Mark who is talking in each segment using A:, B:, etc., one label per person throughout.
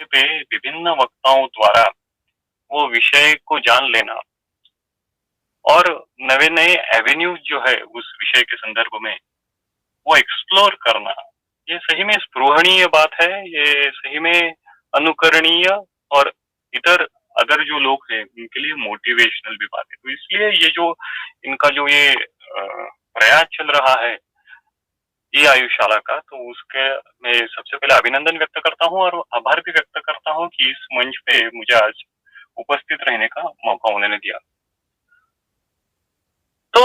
A: पे विभिन्न वक्ताओं द्वारा वो विषय को जान लेना और नए-नए एवेन्यूज जो है उस विषय के संदर्भ में वो एक्सप्लोर करना, ये सही में स्पृहणीय बात है, ये सही में अनुकरणीय और इतर अदर जो लोग हैं उनके लिए मोटिवेशनल भी बात है। तो इसलिए ये जो इनका जो ये प्रयास चल रहा है ये आयुशाला का, तो उसके मैं सबसे पहले अभिनंदन व्यक्त करता हूँ और आभार भी व्यक्त करता हूँ कि इस मंच पे मुझे आज उपस्थित रहने का मौका उन्होंने दिया। तो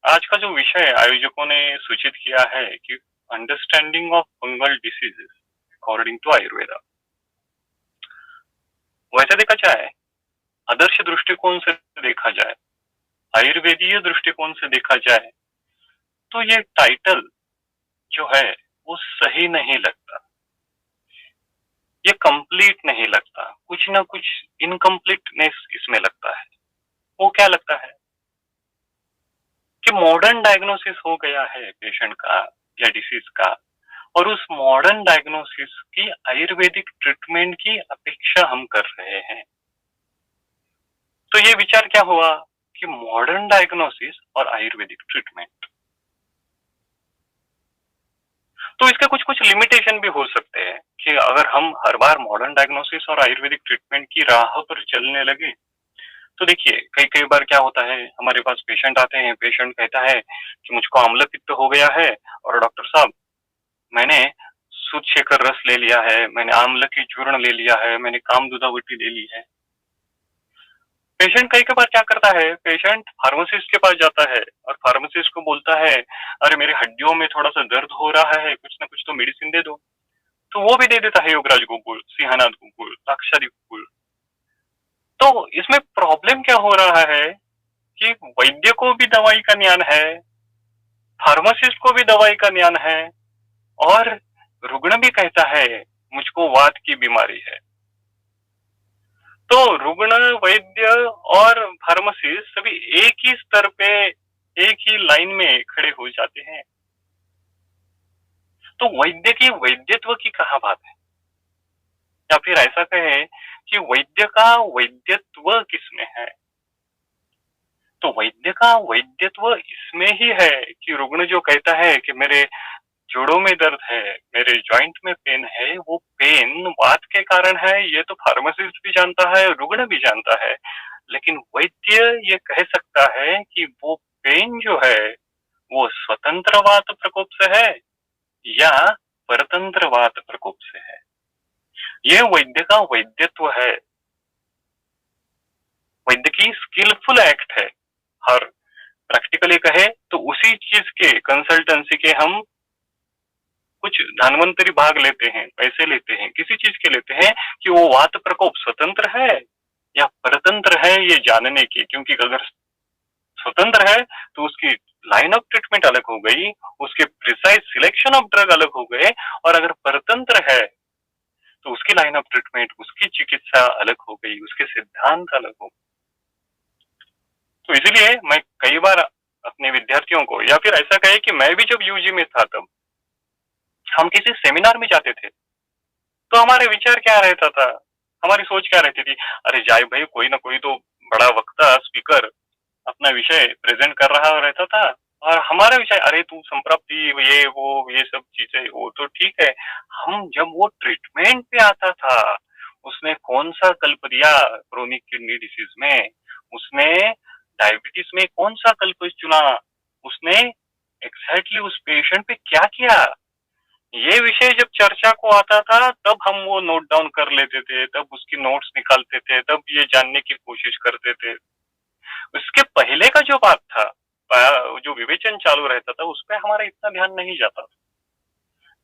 A: आज का जो विषय आयोजकों ने सूचित किया है कि understanding of fungal diseases according to Ayurveda. वैसे देखा जाए, आदर्श दृष्टिकोण से देखा जाए, आयुर्वेदीय दृष्टिकोण से देखा जाए, तो ये टाइटल जो है वो सही नहीं लगता, ये कंप्लीट नहीं लगता, कुछ ना कुछ इनकम्प्लीटनेस इसमें लगता है। वो क्या लगता है कि मॉडर्न डायग्नोसिस हो गया है पेशेंट का या डिसीज का, और उस मॉडर्न डायग्नोसिस की आयुर्वेदिक ट्रीटमेंट की अपेक्षा हम कर रहे हैं। तो ये विचार क्या हुआ कि मॉडर्न डायग्नोसिस और आयुर्वेदिक ट्रीटमेंट, तो इसके कुछ कुछ लिमिटेशन भी हो सकते हैं कि अगर हम हर बार मॉडर्न डायग्नोसिस और आयुर्वेदिक ट्रीटमेंट की राह पर चलने लगे, तो देखिए कई कई बार क्या होता है, हमारे पास पेशेंट आते हैं, पेशेंट कहता है कि मुझको अम्ल पित्त हो गया है और डॉक्टर साहब मैंने सूत शेखर रस ले लिया है, मैंने आंवला की चूर्ण ले लिया है, मैंने कामदुधावटी ले ली है। पेशेंट कई कई बार क्या करता है, पेशेंट फार्मासिस्ट के पास जाता है और फार्मासिस्ट को बोलता है अरे मेरी हड्डियों में थोड़ा सा दर्द हो रहा है, कुछ ना कुछ तो मेडिसिन दे दो। तो वो भी दे देता है योगराज गोकुल, सिंहानाथ गोकुल, साक्षादी गोकुल। तो इसमें प्रॉब्लम क्या हो रहा है कि वैद्य को भी दवाई का ज्ञान है, फार्मासिस्ट को भी दवाई का ज्ञान है, और रुग्ण भी कहता है मुझको वात की बीमारी है। तो रुग्ण, वैद्य और फार्मासिस्ट सभी एक ही स्तर पे, एक ही लाइन में खड़े हो जाते हैं। तो वैद्य की वैद्यत्व की कहाँ बात है, या फिर ऐसा कहे कि वैद्य का वैद्यत्व किसमें है। तो वैद्य का वैद्यत्व इसमें ही है कि रुग्ण जो कहता है कि मेरे जोड़ों में दर्द है, मेरे जॉइंट में पेन है, वो पेन वात के कारण है, ये तो फार्मासिस्ट भी जानता है, रुग्ण भी जानता है। लेकिन वैद्य ये कह सकता है कि वो पेन जो है वो स्वतंत्र वात प्रकोप से है या परतंत्र वात प्रकोप से है। ये वैद्य का वैद्यत्व है, वैद्य की स्किलफुल एक्ट है। हर प्रैक्टिकली कहे तो उसी चीज के कंसल्टेंसी के हम कुछ धन्वंतरी भाग लेते हैं, पैसे लेते हैं, किसी चीज के लेते हैं कि वो वात प्रकोप स्वतंत्र है या परतंत्र है ये जानने की। क्योंकि अगर स्वतंत्र है तो उसकी लाइन ऑफ ट्रीटमेंट अलग हो गई, उसके प्रिसाइज सिलेक्शन ऑफ ड्रग अलग हो गए, और अगर परतंत्र है तो उसकी लाइन ऑफ ट्रीटमेंट, उसकी चिकित्सा अलग हो गई, उसके सिद्धांत अलग हो गए। तो इसीलिए मैं कई बार अपने विद्यार्थियों को, या फिर ऐसा कहे कि मैं भी जब यूजी में था तब हम किसी सेमिनार में जाते थे, तो हमारे विचार क्या रहता था, हमारी सोच क्या रहती थी, अरे जाए भाई कोई ना कोई तो बड़ा वक्ता स्पीकर अपना विषय प्रेजेंट कर रहा रहता था, और हमारा विषय अरे तू संप्राप्ति ये वो ये सब चीजें वो तो ठीक है। हम जब वो ट्रीटमेंट पे आता था, उसने कौन सा कल्प दिया क्रोनिक किडनी डिसीज में, उसने डायबिटीज में कौन सा कल्प चुना, उसने एग्जैक्टली उस पेशेंट पे क्या किया, ये विषय जब चर्चा को आता था तब हम वो नोट डाउन कर लेते थे, तब उसकी नोट्स निकालते थे, तब ये जानने की कोशिश करते थे। उसके पहले का जो बात था, जो विवेचन चालू रहता था, उस पर हमारा इतना ध्यान नहीं जाता था।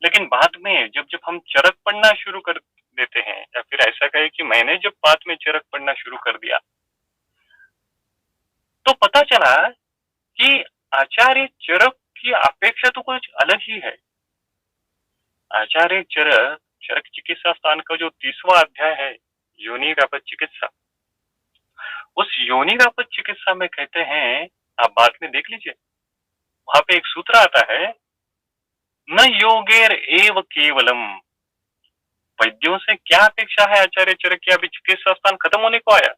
A: लेकिन बाद में जब जब हम चरक पढ़ना शुरू कर देते हैं, या फिर ऐसा कहे कि मैंने जब बाद में चरक पढ़ना शुरू कर दिया, तो पता चला कि आचार्य चरक की अपेक्षा तो कुछ अलग ही है। आचार्य चरक, चरक चिकित्सा स्थान का जो 30वां अध्याय है, योनि व्यापक चिकित्सा, उस योनि व्यापक चिकित्सा में कहते हैं, आप बाद में देख लीजिए, वहां पे एक सूत्र आता है, न योगेर एव केवलम वैद्यों से क्या अपेक्षा है आचार्य चरक की? अभी चिकित्सा स्थान खत्म होने को आया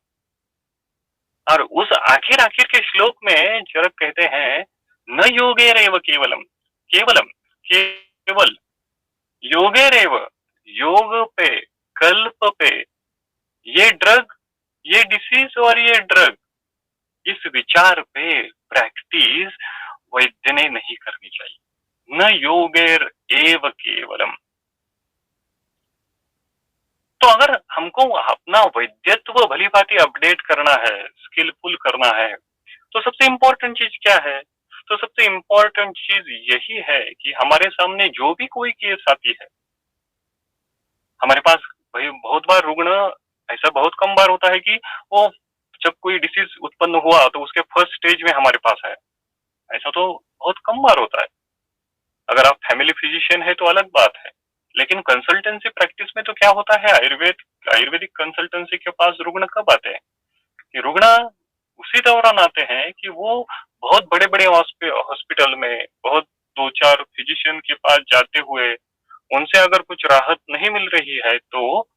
A: और उस आखिर आखिर के श्लोक में चरक कहते हैं न योगेरेव केवलम, केवलम केवल योगेरेव, योग पे, कल्प पे, ये ड्रग, ये डिसीज और ये ड्रग, इस विचार पे प्रैक्टिस वैद्य ने नहीं करनी चाहिए। न योगेर एव केवलम। तो अगर हमको अपना वैद्यत्व भली भांति अपडेट करना है, स्किलफुल करना है, तो सबसे इंपॉर्टेंट चीज क्या है? तो सबसे इंपॉर्टेंट चीज यही है कि हमारे सामने जो भी कोई केस आती है, हमारे पास भाई बहुत बार रुग्ण, ऐसा बहुत कम बार होता है कि वो जब कोई डिसीज उत्पन्न हुआ तो उसके फर्स्ट स्टेज में हमारे पास है, ऐसा तो बहुत कम बार होता है। अगर आप फैमिली फिजिशियन है तो अलग बात है, लेकिन कंसल्टेंसी प्रैक्टिस में तो क्या होता है, आयुर्वेदिक कंसल्टेंसी के पास रुग्ण कब आते हैं? कि रुग्ण उसी दौरान आते हैं कि वो बहुत बड़े बड़े हॉस्पिटल में बहुत दो चार फिजिशियन के पास जाते हुए उनसे अगर कुछ राहत नहीं मिल रही है तो,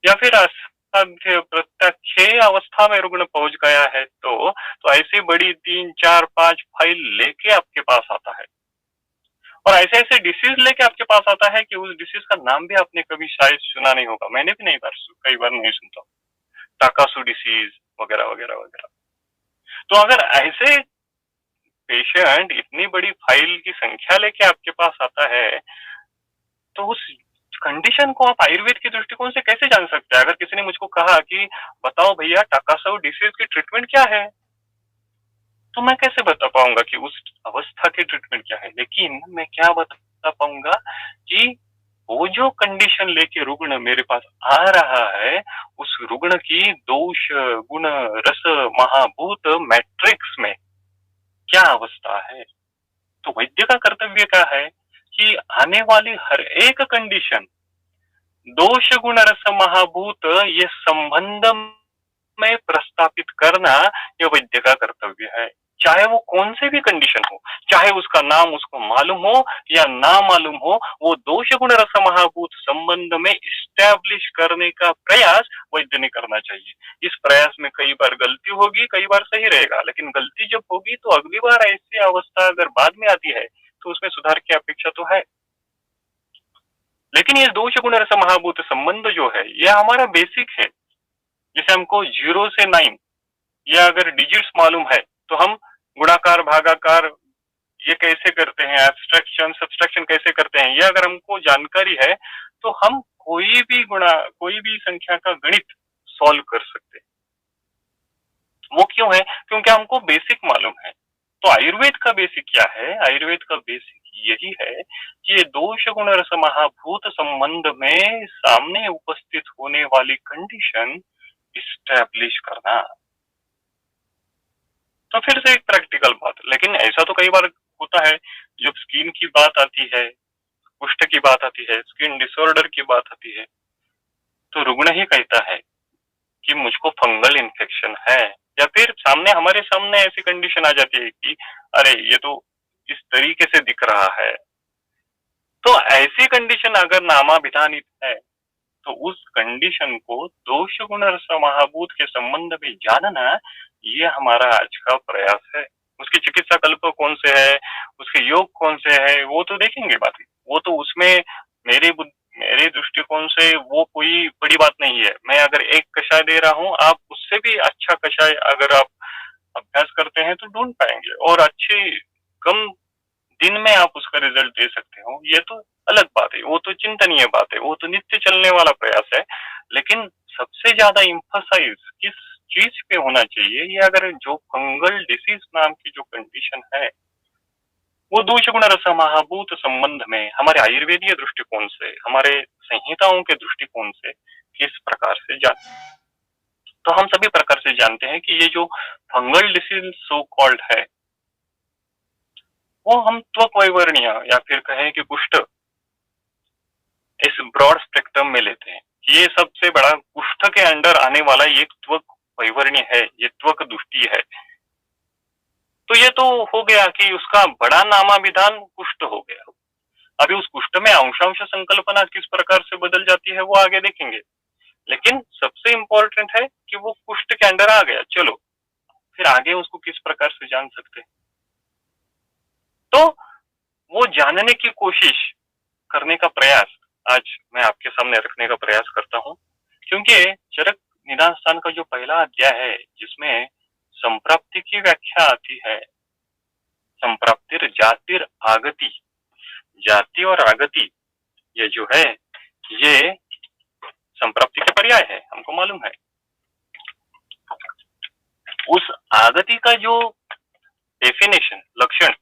A: या फिर असाध्य प्रत्यक्ष अवस्था में रुग्ण पहुंच गया है तो ऐसी बड़ी 3 4 5 फाइल लेके आपके पास आता है और ऐसे ऐसे डिसीज लेके आपके पास आता है कि उस डिसीज का नाम भी आपने कभी शायद सुना नहीं होगा। मैंने भी नहीं कई बार नहीं सुनता, टाकासू डिसीज वगैरह वगैरह वगैरह। तो अगर ऐसे पेशेंट इतनी बड़ी फाइल की संख्या लेके आपके पास आता है तो उस कंडीशन को आप आयुर्वेद के दृष्टिकोण से कैसे जान सकते हैं? अगर किसी ने मुझको कहा कि बताओ भैया टाकासू डिसीज की ट्रीटमेंट क्या है, तो मैं कैसे बता पाऊंगा कि उस अवस्था की ट्रीटमेंट क्या है? लेकिन मैं क्या बता पाऊंगा कि वो जो कंडीशन लेके रुग्ण मेरे पास आ रहा है, उस रुग्ण की दोष गुण रस महाभूत मैट्रिक्स में क्या अवस्था है। तो वैद्य का कर्तव्य क्या है कि आने वाली हर एक कंडीशन, दोष गुण रस महाभूत, ये संबंध में प्रस्तापित करना ये वैद्य का कर्तव्य है। चाहे वो कौन से भी कंडीशन हो, चाहे उसका नाम उसको मालूम हो या ना मालूम हो, वो दोष गुण रस महाभूत संबंध में इस्टेब्लिश करने का प्रयास वैद्य ने करना चाहिए। इस प्रयास में कई बार गलती होगी, कई बार सही रहेगा, लेकिन गलती जब होगी तो अगली बार ऐसी अवस्था अगर बाद में आती है तो उसमें सुधार की अपेक्षा तो है। लेकिन ये दोष गुण रस महाभूत संबंध जो है ये हमारा बेसिक है। जैसे हमको 0 से 9 या अगर डिजिट्स मालूम है तो हम गुणाकार भागाकार ये कैसे करते हैं, एब्स्ट्रैक्शन सब्सट्रैक्शन कैसे करते हैं, ये अगर हमको जानकारी है तो हम कोई भी संख्या का गणित सॉल्व कर सकते हैं। वो क्यों है? क्योंकि हमको बेसिक मालूम है। तो आयुर्वेद का बेसिक क्या है? आयुर्वेद का बेसिक यही है कि ये दोष गुण रस महाभूत संबंध में सामने उपस्थित होने वाली कंडीशन इस्टेब्लिश करना। तो फिर से एक प्रैक्टिकल बात, लेकिन ऐसा तो कई बार होता है जब स्किन की बात आती है, कुष्ठ की बात आती है, स्किन डिसऑर्डर की बात आती है, तो रुग्ण ही कहता है कि मुझको फंगल इन्फेक्शन है, या फिर हमारे सामने ऐसी कंडीशन आ जाती है कि अरे ये तो इस तरीके से दिख रहा है। तो ऐसी कंडीशन अगर नामाभिधानित है तो उस कंडीशन को दोष गुण रस महाभूत के संबंध में जानना, ये हमारा आज का प्रयास है। उसकी चिकित्सा कल्प कौन से है, उसके योग कौन से है, वो तो देखेंगे बात, वो तो उसमें मेरे दृष्टिकोण से वो कोई बड़ी बात नहीं है। मैं अगर एक कषाय दे रहा हूँ, आप उससे भी अच्छा कषाय अगर आप अभ्यास करते हैं तो ढूंढ पाएंगे और अच्छे कम दिन में आप उसका रिजल्ट दे सकते हो, ये तो अलग बात है, वो तो चिंतनीय बात है, वो तो नित्य चलने वाला प्रयास है। लेकिन सबसे ज्यादा इम्फसाइज किस चीज पे होना चाहिए, ये अगर जो फंगल डिसीज नाम की जो कंडीशन है, वो दोष गुण रस महाभूत संबंध में हमारे आयुर्वेदीय दृष्टिकोण से, हमारे संहिताओं के दृष्टिकोण से किस प्रकार से जानते हैं। तो हम सभी प्रकार से जानते हैं कि ये जो फंगल डिसीज सो कॉल्ड है, वो हम त्वक वैवर्ण्य या फिर कहें कि कुष्ठ, इस ब्रॉड स्पेक्ट्रम में लेते हैं। ये सबसे बड़ा कुष्ठ के अंडर आने वाला ये त्वक वैवर्ण्य है, ये त्वक दुष्टि है। तो ये तो हो गया कि उसका बड़ा नामाभिधान कुष्ठ हो गया। अभी उस कुष्ठ में अंशांश संकल्पना किस प्रकार से बदल जाती है वो आगे देखेंगे, लेकिन सबसे इंपॉर्टेंट है कि वो कुष्ठ के अंदर आ गया, चलो फिर आगे उसको किस प्रकार से जान सकते हैं। तो वो जानने की कोशिश करने का प्रयास आज मैं आपके सामने रखने का प्रयास करता हूं, क्योंकि चरक निदान स्थान का जो पहला अध्याय है जिसमें संप्राप्ति की व्याख्या आती है, संप्राप्तिर जातिर आगति, जाति और आगति ये जो है ये संप्राप्ति के पर्याय है, हमको मालूम है। उस आगति का जो डेफिनेशन लक्षण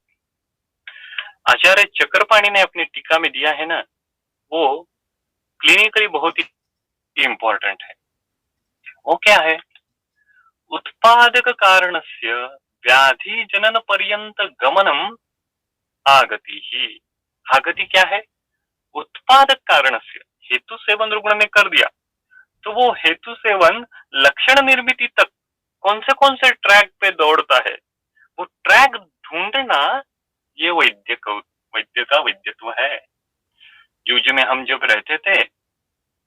A: आचार्य चक्रपाणी ने अपनी टीका में दिया है ना, वो क्लिनिकली बहुत ही इंपॉर्टेंट है। वो क्या है? उत्पादक कारणस्य व्याधि जनन पर्यंत गमनम आगति ही। आगति क्या है? उत्पादक कारणस्य, हेतु सेवन रुग्ण ने कर दिया तो वो हेतु सेवन लक्षण निर्मिति तक कौन से ट्रैक पे दौड़ता है, वो ट्रैक ढूंढना ये वैद्य का वैद्यत्व है। यूज में हम जब रहते थे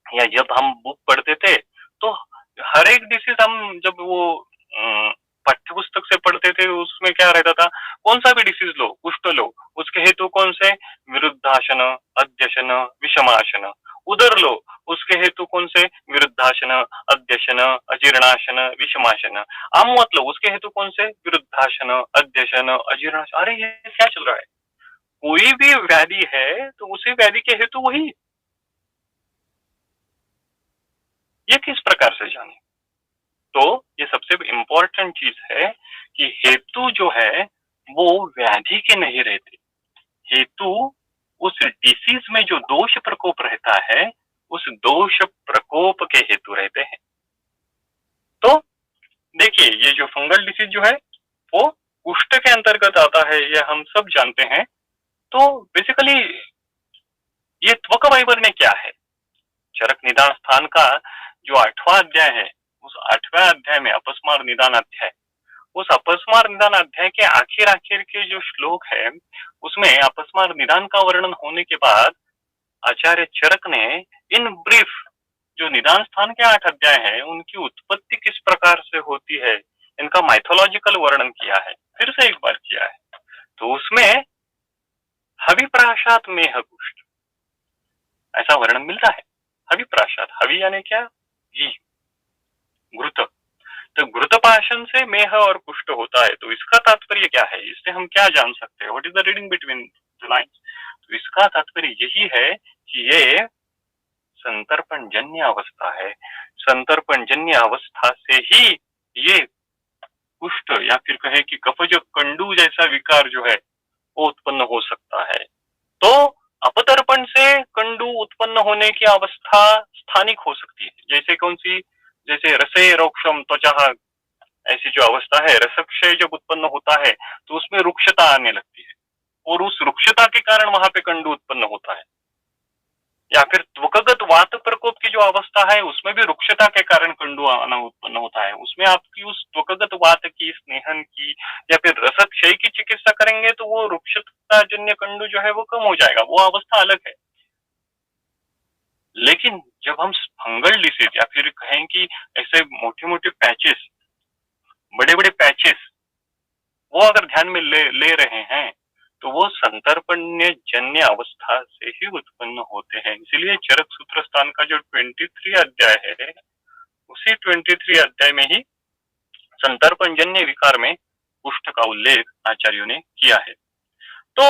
A: या जब हम बुक पढ़ते थे तो हर एक डिसीज हम जब वो पाठ्य पुस्तक से पढ़ते थे उसमें क्या रहता था, कौन सा भी डिसीज लो, कुष्ठ लो, उसके हेतु कौन से, विरुद्धासन, अध्यशन, विषमासन। उदर लो, उसके हेतु कौन से, विरुद्धासन, अध्यशन, अजीर्णासन, विषमासन। आमवत लो, उसके हेतु कौन से, विरुद्धासन, अध्यशन, अजीर्णासन। अरे ये क्या चल रहा है? कोई भी व्याधि है तो उसी व्याधि के हेतु वही, ये किस प्रकार से जाने? तो ये सबसे इंपॉर्टेंट चीज है कि हेतु जो है वो व्याधि के नहीं रहते, हेतु उस डिसीज में जो दोष प्रकोप रहता है उस दोष प्रकोप के हेतु रहते हैं। तो देखिए ये जो फंगल डिसीज जो है वो कुष्ठ के अंतर्गत आता है, ये हम सब जानते हैं। तो बेसिकली ये त्वक वाइबरने क्या है? चरक निदान स्थान का जो 8वां अध्याय है, उस 8वें अध्याय में अपस्मार निदान अध्याय, उस अपस्मार निदान अध्याय के आखिर के जो श्लोक है उसमें अपस्मार निदान का वर्णन होने के बाद आचार्य चरक ने इन ब्रीफ जो निदान स्थान के 8 अध्याय है उनकी उत्पत्ति किस प्रकार से होती है, इनका माइथोलॉजिकल वर्णन किया है, फिर से एक बार किया है। तो उसमें हविप्राशात मेह कुष्ठ ऐसा वर्णन मिलता है। हविप्राशात, हवि यानी क्या, घी, घृत। तो घृतपाशन से मेह और कुष्ठ होता है। तो इसका तात्पर्य क्या है, इससे हम क्या जान सकते हैं? What is the reading between the lines? तो इसका तात्पर्य यही है कि ये संतर्पण जन्य अवस्था है, संतर्पण जन्य अवस्था से ही ये कुष्ठ या फिर कहे कि कफज कंडू जैसा विकार जो है वो उत्पन्न हो सकता है। तो अपतर्पण से कंडू उत्पन्न होने की अवस्था स्थानिक हो सकती है, जैसे कौन सी, जैसे रसे रोक्षम त्वचा, ऐसी जो अवस्था है, रसक्षय जब उत्पन्न होता है तो उसमें रुक्षता आने लगती है और उस रुक्षता के कारण वहां पे कंडू उत्पन्न होता है। या फिर त्वकगत वात प्रकोप की जो अवस्था है उसमें भी रुक्षता के कारण कंडू आना उत्पन्न होता है, उसमें आपकी उस त्वकगत वात की, स्नेहन की या फिर रसद क्षय की चिकित्सा करेंगे तो वो रुक्षता जन्य कंडू जो है वो कम हो जाएगा, वो अवस्था अलग है। लेकिन जब हम फंगल डिसीज या फिर कहें कि ऐसे मोटे मोटे पैचेस, बड़े बड़े पैचेस वो अगर ध्यान में ले रहे हैं तो वो संतर्पण्य जन्य अवस्था से ही उत्पन्न होते हैं। इसीलिए चरक सूत्र स्थान का जो 23 अध्याय है उसी 23 अध्याय में ही संतर्पण जन्य विकार में कुष्ठ का उल्लेख आचार्यों ने किया है। तो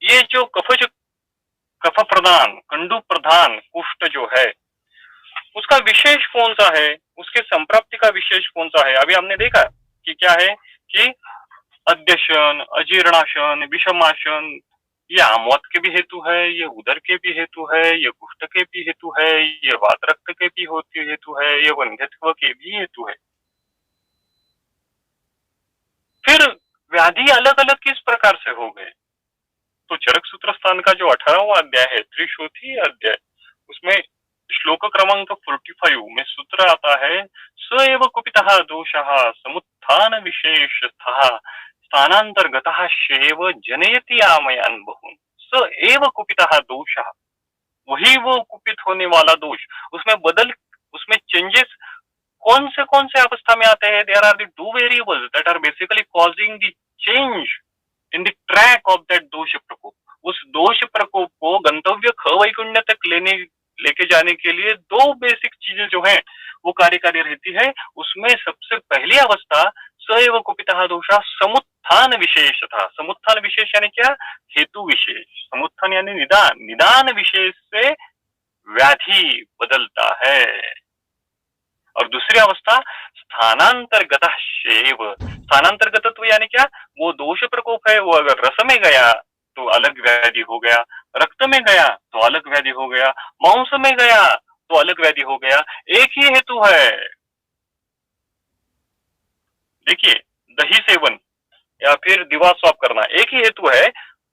A: ये जो कफ प्रधान, कंडू प्रधान कुष्ठ जो है उसका विशेष कौन सा है, उसके संप्राप्ति का विशेष कौन सा है? अभी हमने देखा कि क्या है कि अध्यशन, अजीर्णाशन, विषमाशन, ये आमवत के भी हेतु है, ये उदर के भी हेतु है, ये कुष्ठ के भी हेतु है, ये वात रक्त के भी हेतु है, ये वंध्यत्व के भी हेतु है। फिर व्याधि अलग अलग किस प्रकार से हो गए? तो चरक सूत्र स्थान का जो 18वां अध्याय है, त्रिशोथी अध्याय, उसमें श्लोक क्रमांक 45 में सूत्र आता है, स एव कुपितः दोषः समुत्थान विशेषतः स्थानांतर्गतः शैव जनयति आमयान बहुन। स एव कुपितः दोषः, वही वो कुपित होने वाला दोष। उसमें चेंजेस कौन से अवस्था में आते हैं? There are the two variables that are basically causing the change in the track of that दोष प्रकोप। उस दोष प्रकोप को गंतव्य खवैकुण्य तक लेके जाने के लिए दो बेसिक चीजें जो है वो कार्यकारी रहती है। उसमें सबसे पहली अवस्था सएव कुपितः दोषः समुत्थान विशेष था। समुत्थान विशेष यानी क्या? हेतु विशेष। समुत्थान यानी निदान, निदान विशेष से व्याधि बदलता है। और दूसरी अवस्था स्थानांतर्गत शेव। स्थानांतर्गतत्व यानी क्या? वो दोष प्रकोप है, वो अगर रस में गया तो अलग व्याधि हो गया, रक्त में गया तो अलग व्याधि हो गया, मांस में गया तो अलग व्याधि हो गया। एक ही हेतु है। देखिए, दही सेवन या फिर दीवा स्वाप करना एक ही हेतु है।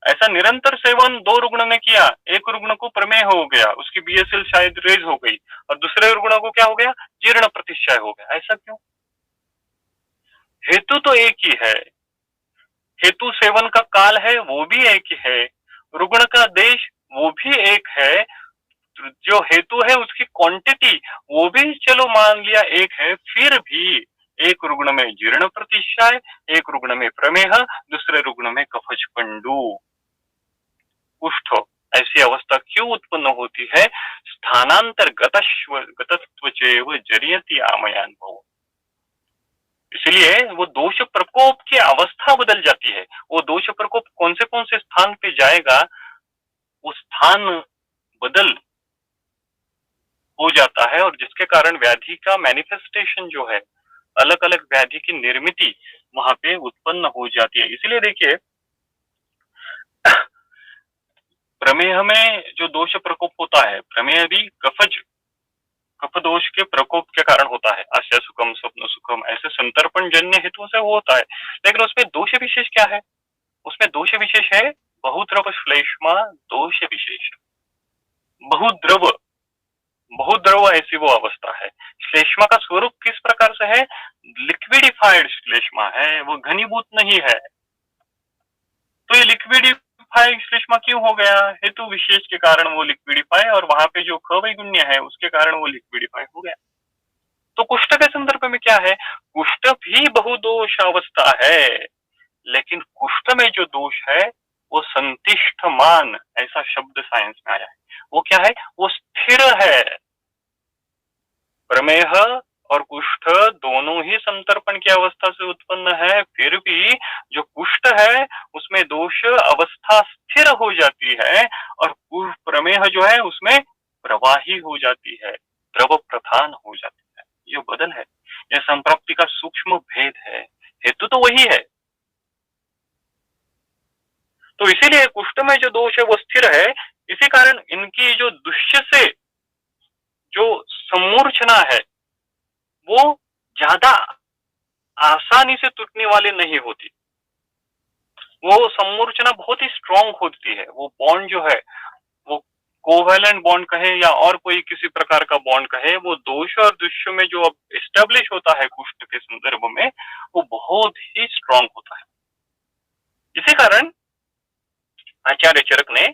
A: ऐसा निरंतर सेवन दो रुग्ण ने किया, एक रुग्ण को प्रमेह हो गया, उसकी बीएसएल शायद रेज हो गई, और दूसरे रुग्ण को क्या हो गया? जीर्ण प्रतिशय हो गया। ऐसा क्यों? हेतु तो एक ही है, हेतु सेवन का काल है वो भी एक ही है, रुग्ण का देश वो भी एक है, जो हेतु है उसकी क्वांटिटी वो भी चलो मान लिया एक है, फिर भी एक रुग्ण में जीर्ण प्रतिशय, एक रुग्ण में प्रमेह, दूसरे रुग्ण में कफज पंडु, कुष्ठ। ऐसी अवस्था क्यों उत्पन्न होती है? स्थानांतर गतत्व चैव जरियति आमयान भव। इसलिए वो दोष प्रकोप की अवस्था बदल जाती है। वो दोष प्रकोप कौन से स्थान पे जाएगा, वो स्थान बदल हो जाता है, और जिसके कारण व्याधि का मैनिफेस्टेशन जो है, अलग अलग व्याधि की निर्मिति वहां पे उत्पन्न हो जाती है। इसलिए देखिए, प्रमेह में जो दोष प्रकोप होता है, प्रमेह भी कफ दोष के प्रकोप के कारण होता है। आशय सुखम, स्वप्न सुखम, ऐसे संतर्पण जन्य हेतुओं से वो होता है। लेकिन उसमें दोष विशेष क्या है? उसमें दोष विशेष है बहुद्रव श्लेष्मा दोष विशेष। बहुद्रव ऐसी वो अवस्था है। श्लेष्मा का स्वरूप किस प्रकार से है? लिक्विडिफाइड श्लेष्मा है, वो घनीभूत नहीं है। तो ये लिक्विडिफाई श्लेष्मा क्यों हो गया? हेतु विशेष के कारण वो लिक्विडिफाई, और वहां पे जो खवैगुण्य है उसके कारण वो लिक्विडिफाई हो गया। तो कुष्ठ के संदर्भ में क्या है? कुष्ठ भी बहुदोष अवस्था है, लेकिन कुष्ठ में जो दोष है वो संतिष्ठमान, ऐसा शब्द साइंस में आया है। वो क्या है? वो स्थिर है। प्रमेह और कुष्ठ दोनों ही संतर्पण की अवस्था से उत्पन्न है, फिर भी जो कुष्ठ है उसमें दोष अवस्था स्थिर हो जाती है, और प्रमेह जो है उसमें प्रवाही हो जाती है, द्रव प्रधान हो जाती है। ये बदल है, यह संप्राप्ति का सूक्ष्म भेद है। हेतु तो वही है। तो इसीलिए कुष्ठ में जो दोष है वो स्थिर है। इसी कारण इनकी जो दुष्य से जो सम्मूर्छना है वो ज्यादा आसानी से टूटने वाली नहीं होती। वो सम्मूर्छना बहुत ही स्ट्रांग होती है। वो बॉन्ड जो है, वो कोवैलेंट बॉन्ड कहे या और कोई किसी प्रकार का बॉन्ड कहे, वो दोष और दुष्य में जो अब एस्टेब्लिश होता है कुष्ठ के संदर्भ में, वो बहुत ही स्ट्रांग होता है। इसी कारण आचार्य चरक ने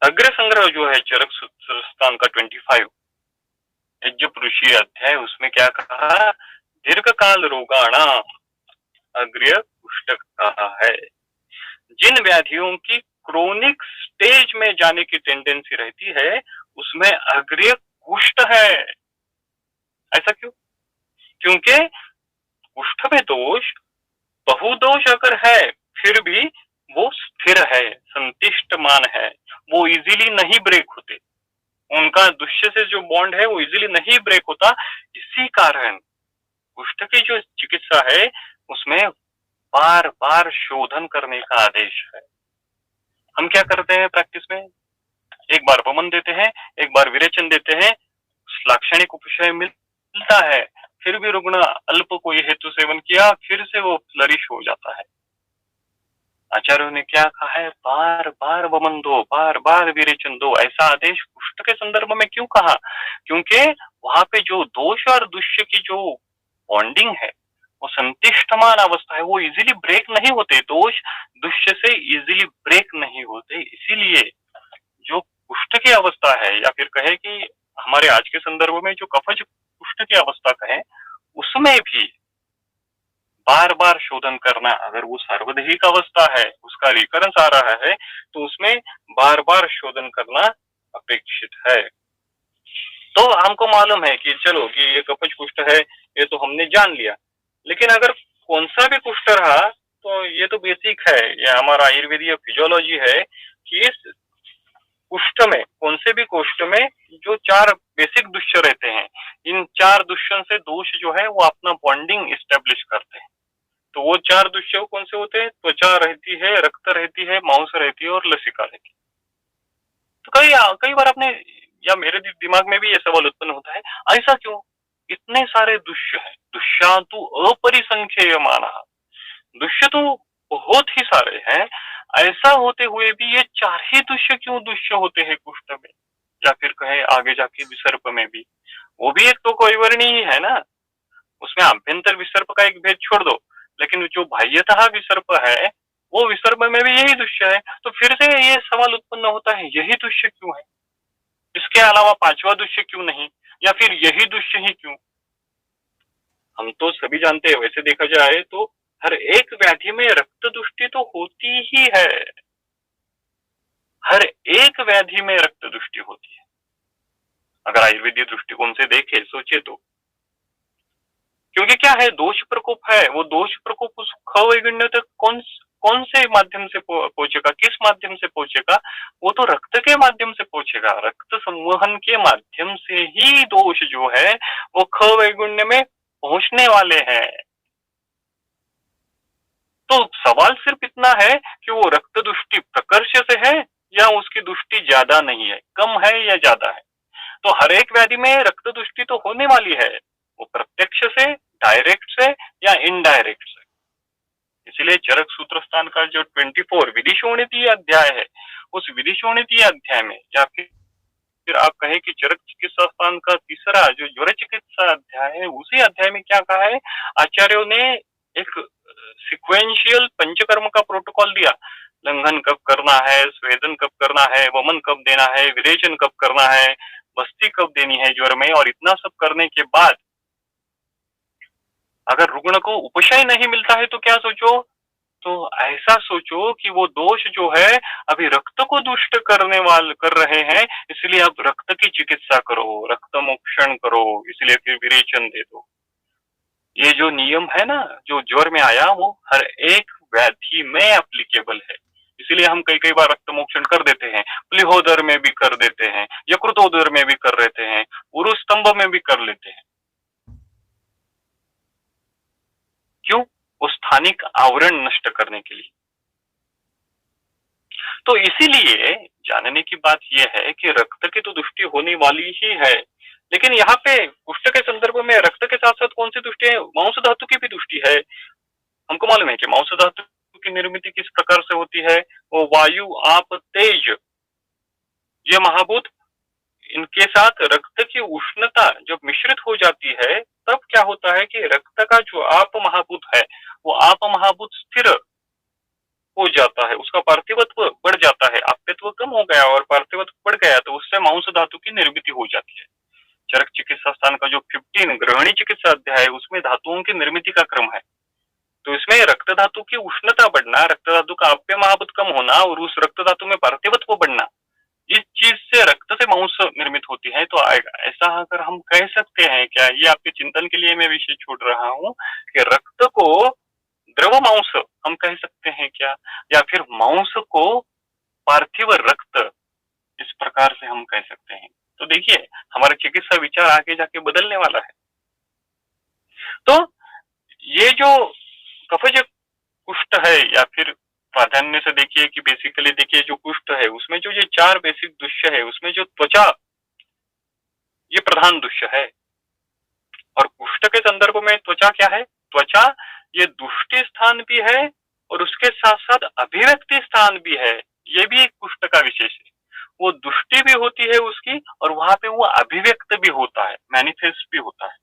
A: अग्र संग्रह जो है चरक स्थान का 25 यज्ञपुरुषीय अध्याय, उसमें क्या कहा? दीर्घकाल रोगाणा अग्र्य कुष्ठ कहा है। जिन व्याधियों की क्रोनिक स्टेज में जाने की टेंडेंसी रहती है उसमें अग्र्य कुष्ठ है। ऐसा क्यों? क्योंकि कुष्ठ में दोष, बहुदोष अगर है फिर भी वो स्थिर है, संतिष्ठमान है, वो इजीली नहीं ब्रेक होते। उनका दुष्य से जो बॉन्ड है वो इजीली नहीं ब्रेक होता। इसी कारण कुष्ठ की जो चिकित्सा है उसमें बार बार शोधन करने का आदेश है। हम क्या करते हैं प्रैक्टिस में? एक बार वमन देते हैं, एक बार विरेचन देते हैं, लाक्षणिक उपशय मिलता है, फिर भी रुग्ण अल्प कोई हेतु सेवन किया, फिर से वो फ्लरिश हो जाता है। आचार्यों ने क्या कहा है? बार बार वमन दो, बार बार विरेचन दो। ऐसा आदेश कुष्ठ के संदर्भ में क्यों कहा? क्योंकि वहां पे जो दोष और दुष्य की जो बॉन्डिंग है वो संतिष्ठमान अवस्था है, वो इजीली ब्रेक नहीं होते, दोष दुष्य से इजीली ब्रेक नहीं होते। इसीलिए जो कुष्ठ की अवस्था है, या फिर कहे कि हमारे आज के संदर्भ में जो कफज कुष्ठ की अवस्था कहे, उसमें भी बार बार शोधन करना, अगर वो सर्वदैहिक अवस्था है, उसका रिकरेंस आ रहा है, तो उसमें बार बार शोधन करना अपेक्षित है। तो हमको मालूम है कि चलो कि ये कफज कुष्ठ है, ये तो हमने जान लिया, लेकिन अगर कौन सा भी कुष्ठ रहा तो ये तो बेसिक है, ये हमारा आयुर्वेदीय फिजियोलॉजी है कि इस कुष्ठ में, कौन से भी कुष्ठ में जो 4 बेसिक दुष्य रहते हैं, इन 4 दुष्यों से दोष जो है वो अपना बॉन्डिंग इस्टेब्लिश करते हैं। तो वो 4 दुष्य कौन से होते हैं? त्वचा रहती है, रक्त रहती है, मांस रहती है और लसिका रहती है। तो कई बार अपने या मेरे दिमाग में भी ये सवाल उत्पन्न होता है, ऐसा क्यों? इतने सारे दुष्य है, दुष्यातु अपरिसंख्येय माना, दुष्य तो बहुत ही सारे हैं, ऐसा होते हुए भी ये 4 ही दुष्य क्यों दुष्य होते हैं कुष्ठ में, या फिर कहे आगे जाके विसर्प में भी? वो भी एक तो कैवर्णी ही है ना, उसमें आभ्यंतर विसर्प का एक भेद छोड़ दो, लेकिन जो बाह्यतः विसर्प है वो विसर्प में भी यही दुष्य है। तो फिर से ये सवाल उत्पन्न होता है, यही दुष्य क्यों है, इसके अलावा 5वां दुष्य क्यों नहीं, या फिर यही दुष्य ही क्यों? हम तो सभी जानते हैं, वैसे देखा जाए तो हर एक व्याधि में रक्त दुष्टि तो होती ही है, हर एक व्याधि में रक्त दुष्टि होती है, अगर आयुर्वेदिक दृष्टिकोण से देखे सोचे तो। क्योंकि क्या है, दोष प्रकोप है, वो दोष प्रकोप उस खवैगुण्य तक कौन से माध्यम से पहुंचेगा, किस माध्यम से पहुंचेगा? वो तो रक्त के माध्यम से पहुंचेगा, रक्त संवहन के माध्यम से ही दोष जो है वो खवैगुण्य में पहुंचने वाले हैं। तो सवाल सिर्फ इतना है कि वो रक्त दुष्टि प्रकर्ष से है या उसकी दुष्टि ज्यादा नहीं है, कम है या ज्यादा है। तो हर एक व्याधि में रक्त दुष्टि तो होने वाली है, वो प्रत्यक्ष से, डायरेक्ट से या इनडायरेक्ट से। इसलिए चरक सूत्र स्थान का जो 24 विधिशोणितीय अध्याय है, उस विधिशोणितीय अध्याय में, या फिर आप कहे कि चरक चिकित्सा स्थान का तीसरा जो ज्वर चिकित्सा अध्याय है, उसी अध्याय में क्या कहा है, आचार्यों ने एक सिक्वेंशियल पंचकर्म का प्रोटोकॉल दिया। लंघन कब करना है, स्वेदन कब करना है, वमन कब देना है, विरेचन कब करना है, बस्ती कब देनी है ज्वर में, और इतना सब करने के बाद अगर रुग्ण को उपशय नहीं मिलता है तो क्या सोचो? तो ऐसा सोचो कि वो दोष जो है अभी रक्त को दुष्ट कर रहे हैं, इसलिए अब रक्त की चिकित्सा करो, रक्त मोक्षण करो, इसलिए फिर विरेचन दे दो। ये जो नियम है ना, जो ज्वर में आया, वो हर एक व्याधि में एप्लीकेबल है। इसीलिए हम कई बार रक्त मोक्षण कर देते हैं, प्लीहोदर में भी कर देते हैं, यकृतोदर में भी कर लेते हैं, उरुस्तंभ में भी कर लेते हैं। क्यों? वो स्थानिक आवरण नष्ट करने के लिए। तो इसीलिए जानने की बात यह है कि रक्त की तो दुष्टि होने वाली ही है, लेकिन यहाँ पे कुष्ठ के संदर्भ में रक्त के साथ साथ कौन सी दुष्टि है? मांस धातु की भी दुष्टि है। हमको मालूम है कि मांस धातु की निर्मित किस प्रकार से होती है, वो वायु, आप, तेज, ये महाभूत, इनके साथ रक्त की उष्णता जब मिश्रित हो जाती है, तब क्या होता है कि रक्त का जो आप महाभूत है, वो आप महाभूत स्थिर हो जाता है, उसका पार्थिवत्व बढ़ जाता है, आप्यत्व कम हो गया और पार्थिवत्व बढ़ गया, तो उससे मांस धातु की निर्मित हो जाती है। चरक चिकित्सा स्थान का जो 15 ग्रहणी चिकित्सा अध्याय है, उसमें धातुओं की निर्मित का क्रम है। तो इसमें रक्त धातु की उष्णता बढ़ना, रक्त धातु का आप्य महाभूत कम होना और उस रक्त धातु में पार्थिवत्व बढ़ना, इस चीज से रक्त से मांस निर्मित होती है। तो ऐसा अगर हम कह सकते हैं क्या, ये आपके चिंतन के लिए मैं विषय छोड़ रहा हूँ, कि रक्त को द्रव मांस हम कह सकते हैं क्या, या फिर मांस को पार्थिव रक्त, इस प्रकार से हम कह सकते हैं? तो देखिए, हमारा चिकित्सा विचार आगे जाके बदलने वाला है। तो ये जो कफज कुष्ठ है, या फिर प्राधान्य से देखिए कि बेसिकली देखिए जो कुष्ठ है, उसमें जो ये 4 बेसिक दुष्य है, उसमें जो त्वचा, ये प्रधान दुष्य है। और कुष्ठ के संदर्भ में त्वचा क्या है? त्वचा ये दुष्टि स्थान भी है और उसके साथ साथ अभिव्यक्ति स्थान भी है। ये भी एक कुष्ठ का विशेष है, वो दुष्टि भी होती है उसकी, और वहां पे वो अभिव्यक्त भी होता है, मैनिफेस्ट भी होता है।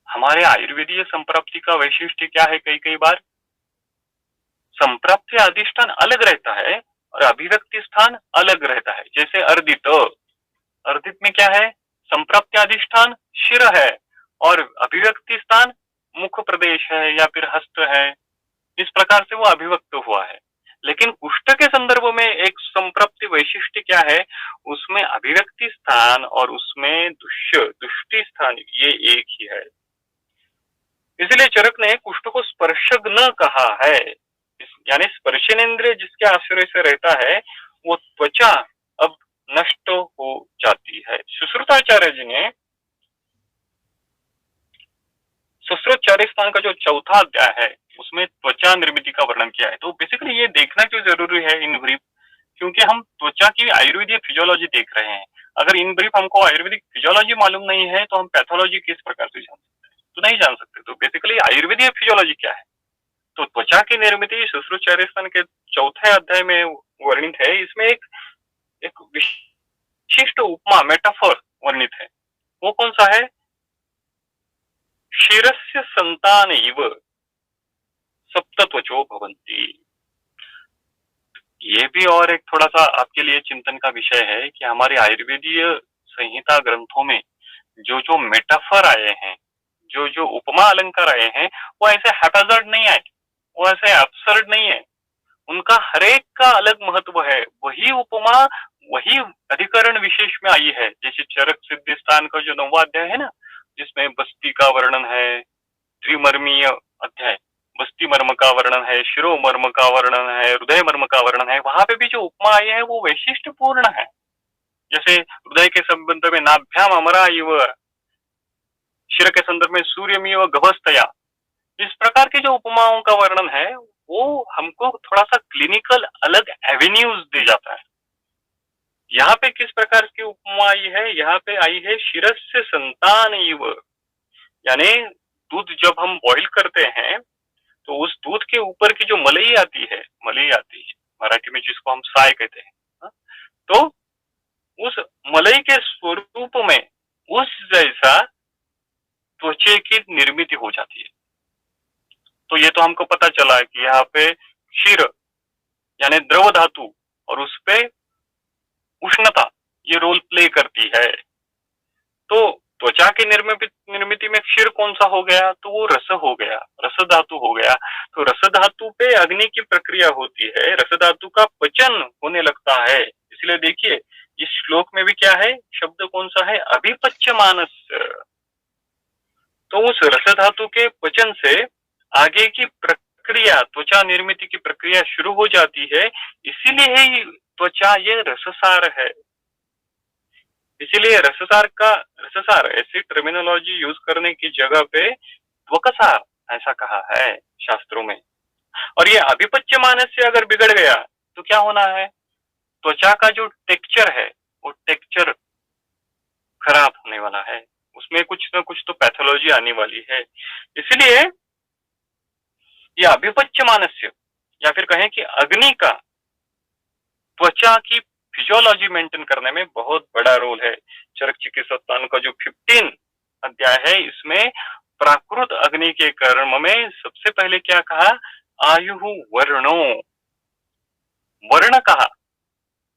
A: हमारे आयुर्वेदीय संप्राप्ति का वैशिष्ट्य क्या है? कई कई बार संप्राप्ति अधिष्ठान अलग रहता है और अभिव्यक्ति स्थान अलग रहता है। जैसे अर्दित, अर्दित में क्या है? संप्राप्ति अधिष्ठान शिर है और अभिव्यक्ति स्थान मुख प्रदेश है या फिर हस्त है। इस प्रकार से वो अभिव्यक्त हुआ है। लेकिन कुष्ठ के संदर्भ में एक संप्राप्ति वैशिष्ट्य क्या है? उसमें अभिव्यक्ति स्थान और उसमें दुष्टि स्थान ये एक ही है। इसलिए चरक ने कुष्ठ को स्पर्शग्न कहा है, यानी स्पर्शनेन्द्रिय जिसके आश्रय से रहता है वो त्वचा अब नष्ट हो जाती है। सुश्रुताचार्य जी ने सुश्रुतचार्य स्थान का जो चौथा अध्याय है उसमें त्वचा निर्मिति का वर्णन किया है। तो बेसिकली ये देखना क्यों जरूरी है इन ब्रीफ, क्योंकि हम त्वचा की आयुर्वेदीय फिजियोलॉजी देख रहे हैं। अगर इन ब्रीफ हमको आयुर्वेदिक फिजियोलॉजी मालूम नहीं है तो हम पैथोलॉजी किस प्रकार से जान सकते हैं? तो नहीं जान सकते। तो बेसिकली आयुर्वेदीय फिजियोलॉजी क्या है? तो त्वचा की निर्मिति सुश्रुतचार्य स्थान के चौथे अध्याय में वर्णित है। इसमें एक विशिष्ट उपमा मेटाफोर वर्णित है। वो कौन सा है? क्षीरस्य संतान इव सप्तत्वचो भवन्ति। ये भी और एक थोड़ा सा आपके लिए चिंतन का विषय है कि हमारे आयुर्वेदीय संहिता ग्रंथों में जो जो मेटाफर आए हैं, जो जो उपमा अलंकार आए हैं, वो ऐसे हैप्पैज़ार्ड नहीं आए, वो ऐसे एब्सर्ड नहीं है। उनका हरेक का अलग महत्व है। वही उपमा वही अधिकरण विशेष में आई है। जैसे चरक सिद्धि स्थान का जो 9वां अध्याय है ना, जिसमें बस्ती का वर्णन है, त्रिमर्मीय अध्याय, बस्ती मर्म का वर्णन है, शिरो मर्म का वर्णन है, हृदय मर्म का वर्णन है। वहां पे भी जो उपमा आई है वो वैशिष्ट पूर्ण है। जैसे हृदय के संबंध में नाभ्याम अमरा इव, शिर के संदर्भ में सूर्यमिव गभस्तया, इस प्रकार की जो उपमाओं का वर्णन है वो हमको थोड़ा सा क्लिनिकल अलग एवेन्यूज दे जाता है। यहाँ पे किस प्रकार की उपमा आई है? यहाँ पे आई है शिरस्य संतान इव, यानी दूध जब हम बॉईल करते हैं तो उस दूध के ऊपर की जो मलाई आती है मराठी में जिसको हम साय कहते हैं, तो उस मलाई के स्वरूप में उस जैसा त्वचे की निर्मिति हो जाती है। तो ये तो हमको पता चला है कि यहाँ पे क्षीर यानी द्रव धातु और उस पे उष्णता ये रोल प्ले करती है। तो त्वचा की निर्मिति में क्षीर कौन सा हो गया? तो वो रस हो गया, रस धातु हो गया। तो रस धातु पे अग्नि की प्रक्रिया होती है, रस धातु का पचन होने लगता है। इसलिए देखिए इस श्लोक में भी क्या है? शब्द कौन सा है? अभिपच्यमानस्य। तो उस रस धातु के पचन से आगे की प्रक्रिया, त्वचा निर्मिति की प्रक्रिया शुरू हो जाती है। इसीलिए ही त्वचा ये रससार है। इसीलिए रससार ऐसी टर्मिनोलॉजी यूज करने की जगह पे त्वकसार ऐसा कहा है शास्त्रों में। और ये अभिपच्यमान से अगर बिगड़ गया तो क्या होना है? त्वचा का जो टेक्सचर है वो टेक्सचर खराब होने वाला है, उसमें कुछ ना कुछ तो पैथोलॉजी आने वाली है। इसलिए ये अभिपच्यमानस्य या फिर कहें कि अग्नि का त्वचा की फिजियोलॉजी मेंटेन करने में बहुत बड़ा रोल है। चरक चिकित्सा का जो 15 अध्याय है इसमें प्राकृत अग्नि के कर्म में सबसे पहले क्या कहा? आयु वर्णो, वर्ण कहा।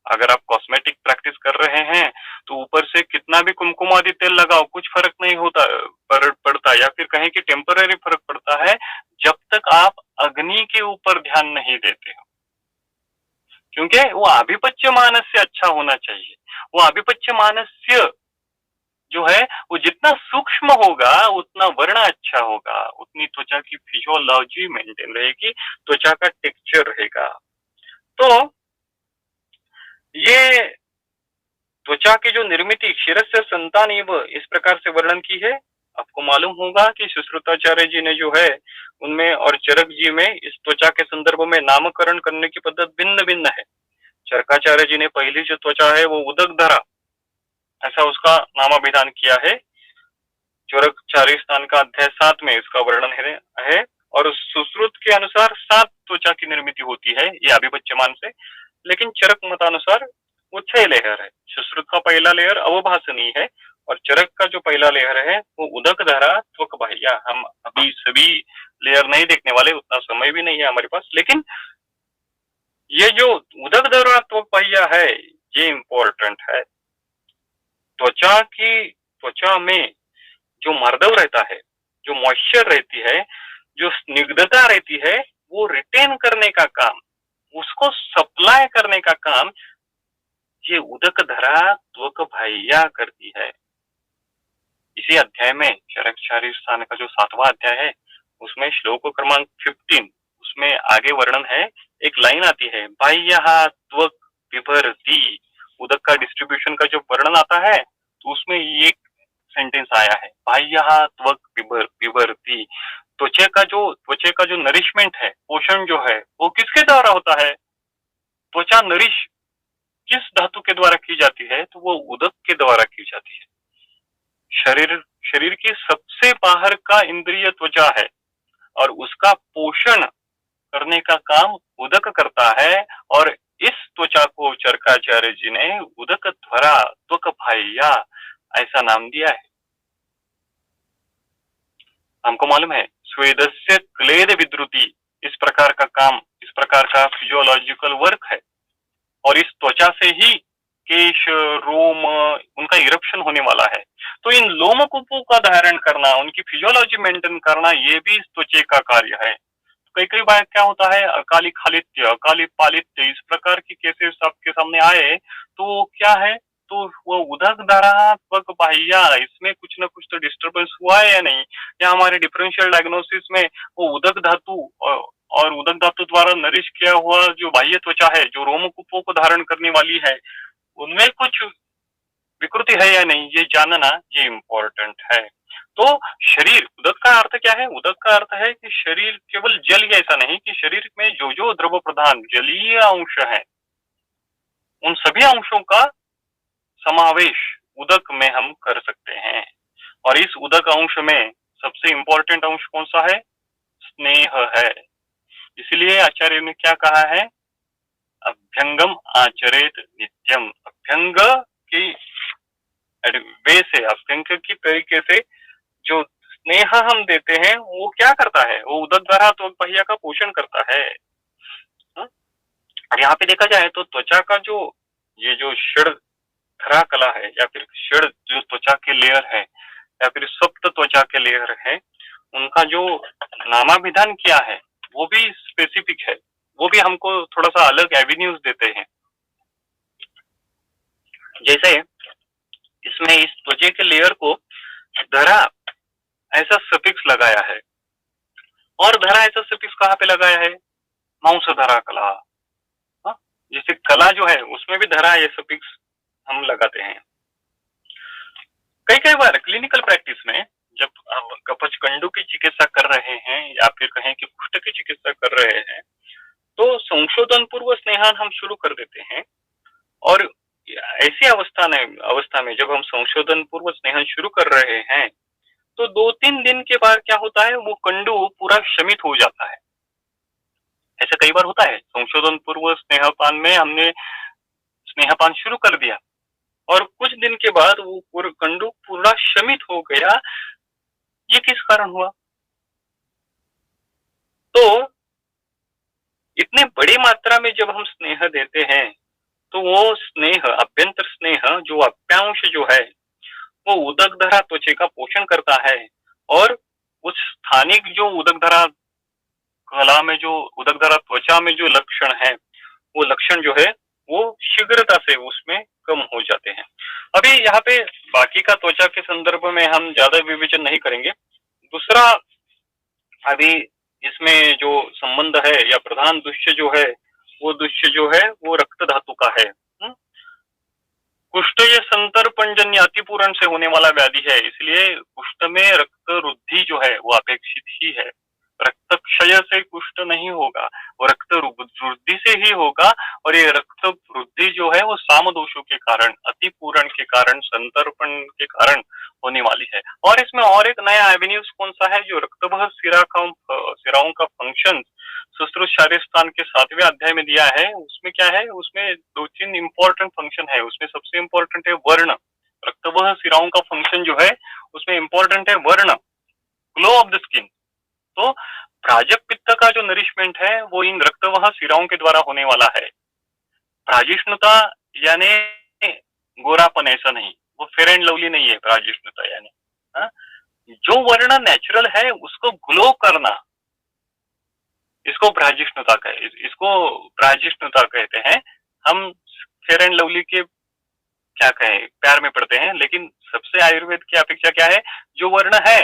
A: अगर आप कॉस्मेटिक प्रैक्टिस कर रहे हैं तो ऊपर से कितना भी कुमकुम आदि तेल लगाओ कुछ फर्क नहीं होता पड़ता, या फिर कहें कि टेम्पररी फर्क पड़ता है जब तक आप अग्नि के ऊपर ध्यान नहीं देते हो। क्योंकि वो आभिपच्य मानस्य अच्छा होना चाहिए। वो आभिपच्य मानस्य जो है वो जितना सूक्ष्म होगा उतना वर्ण अच्छा होगा, उतनी त्वचा की फिजियोलॉजी मेंटेन रहेगी, त्वचा का टेक्सचर रहेगा। तो ये त्वचा की जो निर्मिति क्षीरस्य संतान इस प्रकार से वर्णन की है। आपको मालूम होगा कि सुश्रुताचार्य जी ने जो है उनमें और चरक जी में इस त्वचा के संदर्भ में नामकरण करने की पद्धति भिन्न भिन्न है। चरकाचार्य जी ने पहली जो त्वचा है वो उदक धरा ऐसा उसका नामाभिधान किया है। चरकाचार्य स्थान का अध्याय 7 में इसका वर्णन है और सुश्रुत के अनुसार 7 त्वचा की निर्मिति होती है ये अभिपच्यमान से। लेकिन चरक मतानुसार वो 6 लेयर है। सुश्रुत का पहला लेयर अवभासनी है, और चरक का जो पहला लेयर है वो उदक धरा त्वक बाह्य। हम अभी सभी लेयर नहीं देखने वाले, उतना समय भी नहीं है हमारे पास, लेकिन ये जो उदक धरा त्वक बाह्य है ये इम्पोर्टेंट है। त्वचा में जो मर्दव रहता है, जो मॉइस्चर रहती है, जो स्निग्धता रहती है, वो रिटेन करने का काम, उसको सप्लाई करने का काम ये उदक धरा त्वक बाह्य करती है। इसी अध्याय में चरक शारीर स्थान का जो 7वां अध्याय है उसमें श्लोक क्रमांक 15 उसमें आगे वर्णन है, एक लाइन आती है, बाह्यः त्वक बिभर्ति। उदक का डिस्ट्रीब्यूशन का जो वर्णन आता है तो उसमें ये सेंटेंस आया है, बाह्यः त्वक बिभर्ति। त्वचा का जो नरिशमेंट है, पोषण जो है, वो किसके द्वारा होता है? त्वचा नरिश किस धातु के द्वारा की जाती है? तो वो उदक के द्वारा की जाती है। शरीर की सबसे बाहर का इंद्रिय त्वचा है और उसका पोषण करने का काम उदक करता है, और इस त्वचा को चरकाचार्य जी ने उदक ध्वरा त्वक बाह्य ऐसा नाम दिया है। हमको मालूम है स्वेदस्य क्लेद विद्रुति इस प्रकार का काम, इस प्रकार का फिजियोलॉजिकल वर्क है, और इस त्वचा से ही केश, रोम, उनका इरप्शन होने वाला है। तो इन लोमकूपों का धारण करना, उनकी फिजियोलॉजी मेंटेन करना, ये भी इस त्वचा का कार्य है। कई बार क्या होता है, अकाली खालित्य, अकाली पालित्य, इस प्रकार की केसेस आपके सामने आए तो क्या है, तो वो उदक धारा त्वक बाह्य, इसमें कुछ ना कुछ तो डिस्टर्बेंस हुआ है या नहीं, या हमारे डिफरेंशियल डायग्नोसिस में वो उदक धातु और उदक धातु द्वारा नरिश किया हुआ जो बाह्य त्वचा है, जो रोमकूपों को धारण करने वाली है, उनमें कुछ विकृति है या नहीं, ये जानना ये इम्पोर्टेंट है। तो शरीर, उदक का अर्थ क्या है? उदक का अर्थ है कि शरीर केवल जल ही, ऐसा नहीं कि शरीर में जो जो द्रव प्रधान जलीय अंश है उन सभी अंशों का समावेश उदक में हम कर सकते हैं। और इस उदक अंश में सबसे इंपॉर्टेंट अंश कौन सा है? स्नेह है। इसलिए आचार्य ने क्या कहा है? अभ्यंगम आचरेत नित्यम। अभ्यंग की वे से, अभ्यंग की तरीके से जो स्नेह हम देते हैं वो क्या करता है? वो उदक धारा त्वक बाह्य का पोषण करता है। और यहाँ पे देखा जाए तो त्वचा का जो ये जो षड धरा कला है, या फिर षड जो त्वचा के लेयर है, या फिर सप्त त्वचा के लेयर है, उनका जो नामाभिधान किया है वो भी स्पेसिफिक है, वो भी हमको थोड़ा सा अलग एवेन्यूज देते हैं। जैसे इसमें इस त्वचा के लेयर को धरा ऐसा सफिक्स लगाया है, और धरा ऐसा सफिक्स कहाँ पे लगाया है? मांस धरा कला। जैसे कला जो है उसमें भी धरा ये सफिक्स हम लगाते हैं। कई बार क्लिनिकल प्रैक्टिस में जब हम कपच कंडू की चिकित्सा कर रहे हैं, या फिर कहें कि कुष्ठ की चिकित्सा कर रहे हैं, तो संशोधन पूर्व स्नेहन हम शुरू कर देते हैं। और ऐसी अवस्था में जब हम संशोधन पूर्व स्नेहन शुरू कर रहे हैं तो 2-3 दिन के बाद क्या होता है, वो कंडू पूरा शमित हो जाता है। ऐसा कई बार होता है, संशोधन पूर्व स्नेहपान में हमने स्नेहपान शुरू कर दिया और कुछ दिन के बाद वो कंडू पूरा शमित हो गया। ये किस कारण हुआ? तो इतने बड़ी मात्रा में जब हम स्नेह देते हैं तो वो स्नेह, अभ्यंतर स्नेह, जो अप्यांश जो है वो उदक धरा त्वचा का पोषण करता है, और उस स्थानिक जो उदक धरा कला में, जो उदक धरा त्वचा में जो लक्षण है, वो लक्षण जो है वो शीघ्रता से उसमें कम हो जाते हैं। अभी यहाँ पे बाकी का त्वचा के संदर्भ में हम ज्यादा विवेचन नहीं करेंगे। दूसरा, अभी इसमें जो संबंध है या प्रधान दुष्य जो है, वो दुष्य जो है वो रक्त धातु का है। कुष्ठ ये संतर्पणजन्य अतिपूरण से होने वाला व्याधि है, इसलिए कुष्ठ में रक्त वृद्धि जो है वो अपेक्षित ही है। रक्त क्षय से कुष्ठ नहीं होगा, वो रक्त वृद्धि से ही होगा। और ये रक्त वृद्धि जो है वो साम दोषों के कारण, अतिपूरण के कारण, संतर्पण के कारण होने वाली है। और इसमें और एक नया एवेन्यूज कौन सा है, जो रक्तबह सिराओं का फंक्शन सुश्रुत शारीर स्थान के 7वें अध्याय में दिया है। उसमें क्या है, उसमें 2-3 इंपॉर्टेंट फंक्शन है। उसमें सबसे इंपॉर्टेंट है वर्ण, रक्तवाह सिराओं का फंक्शन जो है उसमें इंपॉर्टेंट है वर्ण, ग्लो ऑफ द स्किन। तो प्राजक पित्त का जो नरिशमेंट है वो इन रक्तवाह सिराओं के द्वारा होने वाला है। प्राजिष्णुता यानी गोरापन ऐसा नहीं, वो फेयर एंड लवली नहीं है प्राजिष्णुता यानी। हा? जो वर्ण नेचुरल है उसको ग्लो करना, इसको प्राजिष्णुता इसको प्राजिष्णुता कहते हैं। हम फेयर एंड लवली के क्या कहें प्यार में पड़ते हैं, लेकिन सबसे आयुर्वेद की अपेक्षा क्या है, जो वर्ण है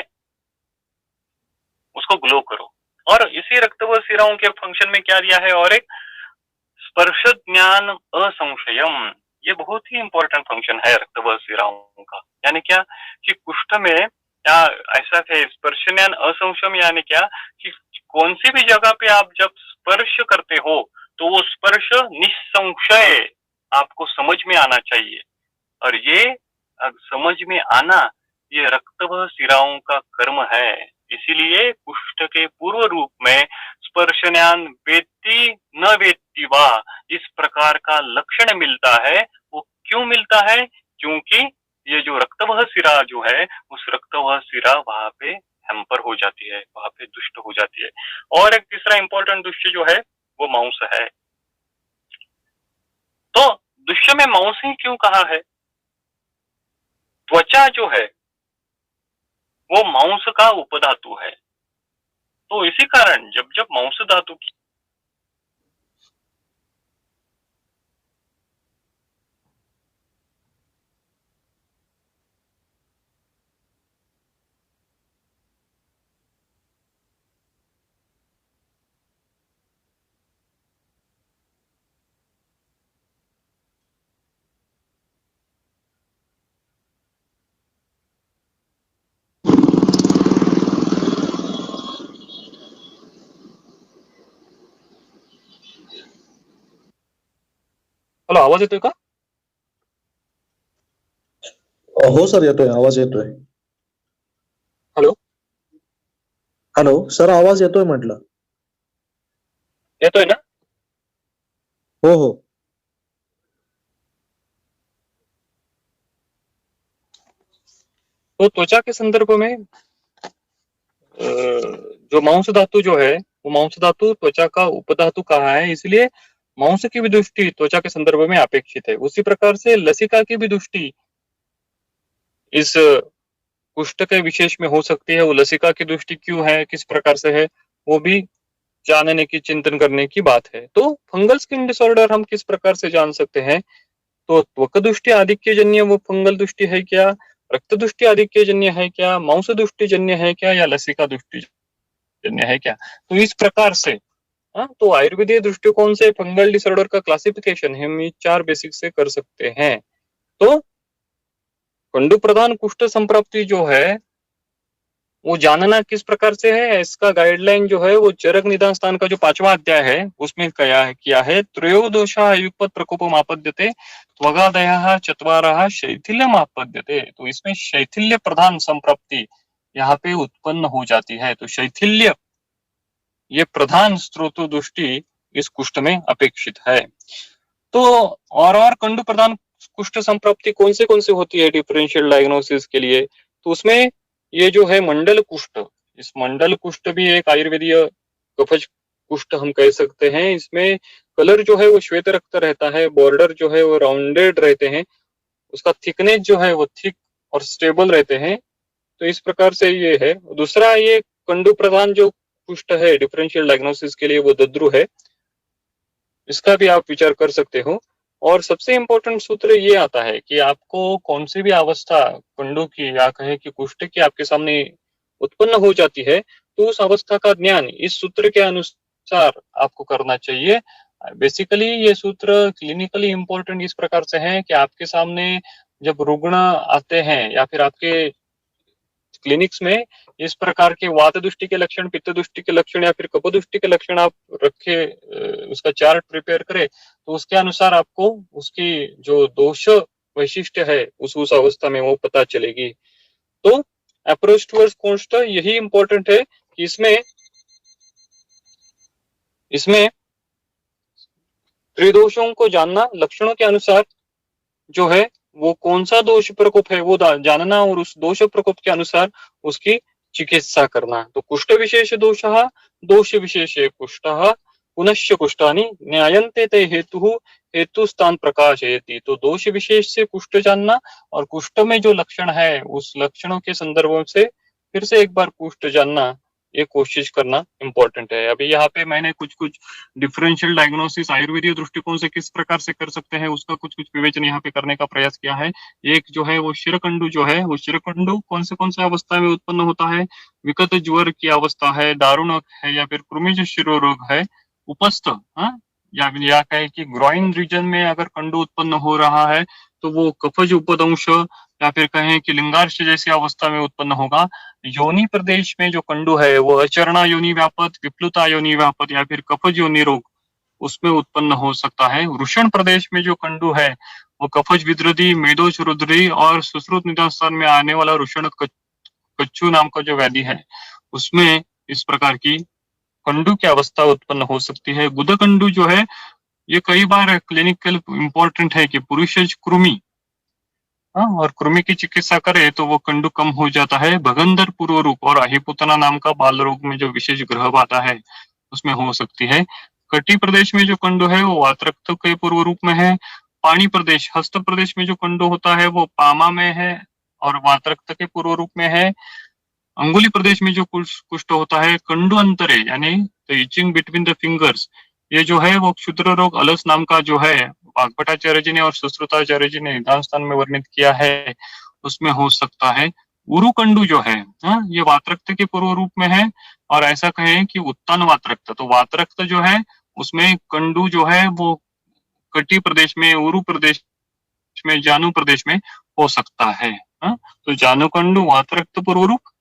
A: उसको ग्लो करो। और इसी रक्तवाह सिराओं के फंक्शन में क्या दिया है, और एक स्पर्श ज्ञान असंशयम, ये बहुत ही इंपॉर्टेंट फंक्शन है रक्तवाह सिराओं का। यानी क्या कि कुष्ठ में क्या ऐसा है, स्पर्श ज्ञान असंशयम यानी क्या कि कौन सी भी जगह पे आप जब स्पर्श करते हो तो वो स्पर्श निसंशय आपको समझ में आना चाहिए। और ये समझ में आना ये रक्तवाह सिराओं का कर्म है। इसीलिए कुष्ठ के पूर्व रूप में स्पर्श ज्ञान वेत्ति न वेत्ति वा इस प्रकार का लक्षण मिलता है। वो क्यों मिलता है, क्योंकि ये जो रक्तवाह सिरा जो है उस रक्तवाह सिरा वहां पे हैम्पर हो जाती है, वहां पे दुष्ट हो जाती है। और एक तीसरा इंपॉर्टेंट दुष्ट जो है वो मांस है। तो दुष्ट में मांस ही क्यों कहा है, त्वचा जो है वो मांस का उपधातु है। तो इसी कारण जब जब मांस धातु की
B: हॅलो, आवाज येतोय का?
C: हो सर, येतोय, आवाज येतोय.
B: हॅलो
C: हॅलो सर, आवाज येतोय म्हटलं.
B: येतोय ना?
C: हो हो.
B: तो त्वचा के संदर्भ में जो मांस धातु जो है वो मांस धातु त्वचा का उपधातु कहा है, इसलिए मांस की भी दृष्टि त्वचा के संदर्भ में अपेक्षित है। उसी प्रकार से लसिका की भी दृष्टि इस कुष्ठ के विशेष में हो सकती है। वो लसिका की दृष्टि क्यों है, किस प्रकार से है, वो भी जानने की चिंतन करने की बात है। तो फंगल स्किन डिसऑर्डर हम किस प्रकार से जान सकते हैं, तो त्वक दृष्टि आधिक्यजन्य वो फंगल दृष्टि है क्या, रक्त दृष्टि आधिक्यजन्य है क्या, मांस दृष्टि जन्य है क्या, या लसिका दृष्टि जन्य है क्या। तो इस प्रकार से तो आयुर्वेदीय दृष्टिकोण से फंगल डिसऑर्डर का क्लासिफिकेशन हम ये 4 बेसिक से कर सकते हैं। तो कंडु प्रधान कुष्ठ संप्राप्ति जो है वो जानना किस प्रकार से है, इसका गाइडलाइन जो है वो चरक निदान स्थान का जो 5वां अध्याय है उसमें किया है। त्रयोदशा युगपत प्रकोपम आपद्यते त्वगादयः चत्वारः शैथिल्यम आपद्यते। तो इसमें शैथिल्य प्रधान संप्राप्ति यहाँ पे उत्पन्न हो जाती है। तो शैथिल्य ये प्रधान स्रोत दृष्टि इस कुष्ठ में अपेक्षित है। तो और कंडु प्रधान कुष्ठ संप्राप्ति कौन से होती है डिफरेंशियल डायग्नोसिस के लिए, तो उसमें ये जो है मंडल कुष्ठ, इस मंडल कुष्ठ भी एक आयुर्वेदीय कफज कुष्ठ हम कह सकते हैं। इसमें कलर जो है वो श्वेत रक्त रहता है, बॉर्डर जो है वो राउंडेड रहते हैं, उसका थिकनेस जो है वो थिक और स्टेबल रहते हैं। तो इस प्रकार से ये है। दूसरा ये कंडु प्रधान जो कुष्ठ है डिफरेंशियल डायग्नोसिस के लिए वो दद्रु है, इसका भी आप विचार कर सकते हो। और सबसे इंपॉर्टेंट सूत्र ये आता है कि आपको कौन सी भी अवस्था कंडु की या कहे कि कुष्ठ की आपके सामने उत्पन्न हो जाती है तो उस अवस्था का ज्ञान इस सूत्र के अनुसार आपको करना चाहिए। बेसिकली ये सूत्र क्लिनिकली इंपॉर्टेंट इस प्रकार से है कि आपके सामने जब रुग्ण आते हैं या फिर आपके क्लिनिक्स में इस प्रकार के वात दृष्टि के लक्षण, पित्त दृष्टि के लक्षण या फिर कफ दृष्टि के लक्षण आप रखे, उसका चार्ट प्रिपेयर करें तो उसके अनुसार आपको उसकी जो दोष वैशिष्ट्य है उस अवस्था में वो पता चलेगी। तो अप्रोच टुवर्ड्स कुष्ठ यही इंपॉर्टेंट है कि इसमें त्रिदोषों को जानना, लक्षणों के अनुसार जो है वो कौन सा दोष प्रकोप है वो जानना और उस दोष प्रकोप के अनुसार उसकी चिकित्सा करना। तो कुष्ठ विशेष दोषः दोष विशेषे कुष्ठः पुनश्च कुष्ठानि न्यायन्ते ते हेतु हेतु स्थान प्रकाशयति। तो दोष विशेष से कुष्ठ जानना और कुष्ठ में जो लक्षण है उस लक्षणों के संदर्भ से फिर से एक बार कुष्ठ जानना ये कोशिश करना इम्पोर्टेंट है। अभी यहाँ पे मैंने कुछ कुछ डिफरेंशियल डायग्नोसिस आयुर्वेदिक दृष्टिकोण से किस प्रकार से कर सकते हैं उसका कुछ कुछ विवेचन यहाँ पे करने का प्रयास किया है। एक जो है वो शिरकंडु जो है वो शिरकंडु कौन से अवस्था में उत्पन्न होता है, विकट ज्वर की अवस्था है, दारुण है या फिर कृमिज शिरोरोग है, उपस्थ या कहे कि ग्रॉइन रीजन में अगर कंडु उत्पन्न हो रहा है तो वो कफज उपदंश या फिर कहें कि लिंगार्श जैसी अवस्था में उत्पन्न होगा। योनि प्रदेश में जो कंडु है वो अचरणा योनि व्यापत, विप्लुता योनि व्यापत या फिर कफज योनि रोग उसमें उत्पन्न हो सकता है। वृषण प्रदेश में जो कंडु है वो कफज विद्रुदी, मेदोज रुद्री और सुश्रुत निदान स्थान में आने वाला वृषण कच्छू नाम का जो व्याधि है उसमें इस प्रकार की कंडु की अवस्था उत्पन्न हो सकती है। गुद कंडु जो है ये कई बार क्लिनिकल इंपॉर्टेंट है कि पुरुषज कृमि और कृमि की चिकित्सा करे तो वो कंडु कम हो जाता है। भगंदर पूर्व रूप और अहिपुतना नाम का बाल रोग में जो विशेष ग्रह बाधा है उसमें हो सकती है। कटी प्रदेश में जो कंडु है वो वातरक्त के पूर्व रूप में है। पानी प्रदेश हस्त प्रदेश में जो कंडु होता है वो पामा में है और वातरक्त के पूर्व रूप में है। अंगुली प्रदेश में जो कुष्ठ होता है कंडु अंतरे यानी इचिंग बिटवीन द फिंगर्स, ये जो है वो क्षुद्र रोग अलस नाम का जो है वाग्भटाचार्य जी ने और सुश्रुताचार्य जी ने निदान स्थान में वर्णित किया है उसमें हो सकता है। उरुकंडु जो है ये वातरक्त के पूर्व रूप में है और ऐसा कहें कि उत्तान वातरक्त, तो वातरक्त जो है उसमें कंडु जो है वो कटी प्रदेश में, उरु प्रदेश में, जानु प्रदेश में हो सकता है। तो जानु कंडु वातरक्त पूर्व रूप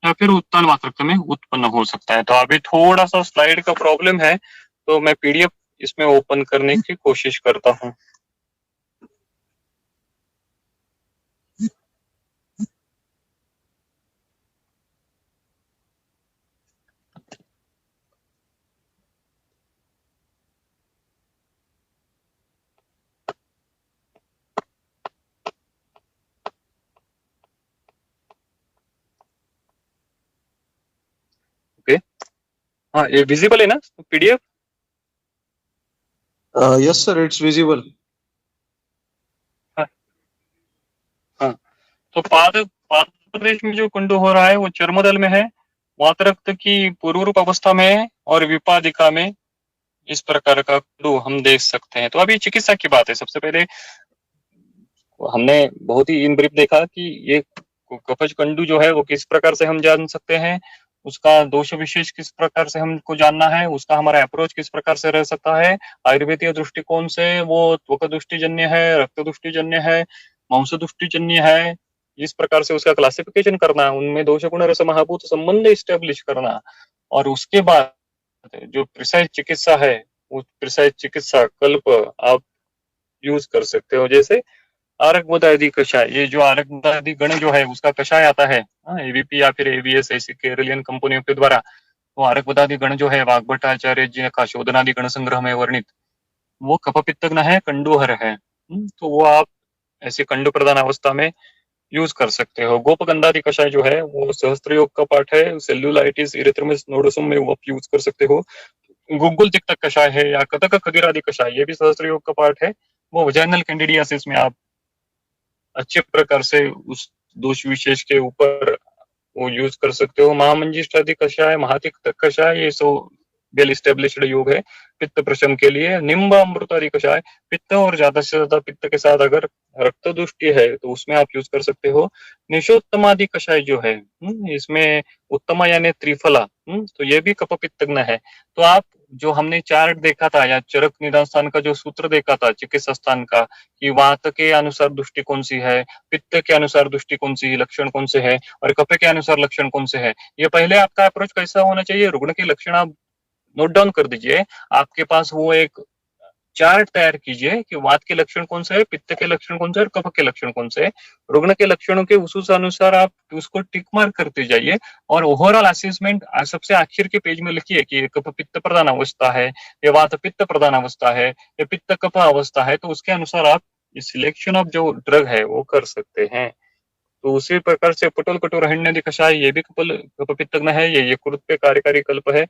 B: या फिर उत्तान वातरक्त में उत्पन्न हो सकता है। तो अभी थोड़ा सा स्लाइड का प्रॉब्लम है तो मैं पीडीएफ इसमें ओपन करने की कोशिश करता हूँ। ओके, हाँ ये विजिबल है ना PDF?
C: Yes sir, it's visible.
B: हाँ, तो पाद प्रदेश में जो कुंडु हो रहा है वो चर्मदल में है, वातरक्त की पूर्व रूप अवस्था में है और विपादिका में इस प्रकार का कुंडु हम देख सकते हैं। तो अभी चिकित्सा की बात है। सबसे पहले हमने बहुत ही इन ब्रीफ देखा कि ये कफज कंडु जो है वो किस प्रकार से हम जान सकते हैं, उसका दोष विशेष किस प्रकार से हमको जानना है, उसका हमारा अप्रोच किस प्रकार से रह सकता है। आयुर्वेदीय दृष्टिकोण से वो त्वक दृष्टिजन्य है, रक्त दृष्टिजन्य है, मांस दृष्टिजन्य है, इस प्रकार से उसका क्लासिफिकेशन करना, उनमें दोष गुण रस महाभूत संबंध इस्टेब्लिश करना और उसके बाद जो प्रिसाइज चिकित्सा है वो प्रिसाइज चिकित्सा कल्प आप यूज कर सकते हो। जैसे आरक कषाय, ये जो आरक गण जो है उसका कषाय आता है एवीपी या फिर एवीएस ऐसी केरलियन कंपनियों के द्वारा, तो आरक गण जो है वाग्भटाचार्य जी का शोधनादि गण संग्रह में वर्णित वो कफपित्तग्न है, कंडुहर है। तो वो आप ऐसे कंडु प्रधान अवस्था में यूज कर सकते हो। गोपगंधादि कषाय जो है वो सहस्त्र योग का पाठ है, सेल्यूलाइटिस इरिथ्रोमस नोडोसम में वो आप यूज कर सकते हो। गुग्गुल तिक्तक कषाय है या कतक खदिरादि कषाय, ये भी सहस्त्र योग का पाठ है। वो वजाइनल कैंडिडियासिस में आप अच्छे प्रकार से उस दोष विशेष के ऊपर वो यूज कर सकते हो। महामंजिष्ठादि कषाय, महातिक्तक कषाय, ये सो वेल स्टेब्लिश्ड योग है पित्त प्रशम के लिए। निम्ब अमृतादि कषाय, पित्त और ज्यादा से ज्यादा पित्त के साथ अगर रक्त दृष्टि है तो उसमें आप यूज कर सकते हो। निशोत्तमादि कषाय जो है इसमें उत्तमा यानी त्रिफला, तो ये भी कफ पित्तग्न है। तो आप जो हमने चार्ट देखा था या चरक निदान स्थान का जो सूत्र देखा था चिकित्सा स्थान का कि वात के अनुसार दृष्टि कौन सी है, पित्त के अनुसार दृष्टि कौन सी, लक्षण कौन से है और कफ के अनुसार लक्षण कौन से है, ये पहले आपका अप्रोच कैसा होना चाहिए, रुग्ण के लक्षण आप नोट डाउन कर दीजिए। आपके पास वो एक चार्ट तैयार कीजिए कि वात के लक्षण कौन से है, पित्त के लक्षण कौन से है और कफ के लक्षण कौन से है। रुग्ण के लक्षणों के उस अनुसार आप उसको टिक मार्क करते जाइए और ओवरऑल असेसमेंट सबसे आखिर के पेज में लिखिए कि कफ पित्त प्रधान अवस्था है, ये वात पित्त प्रधान अवस्था है, ये पित्त कफ अवस्था है, तो उसके अनुसार आप सिलेक्शन ऑफ जो ड्रग है वो कर सकते हैं। तो उसी प्रकार से पटल कटुरहिण्यादि कषाय ये भी कफपित्तग्न है, ये यकृत पे कार्यकारी कल्प है।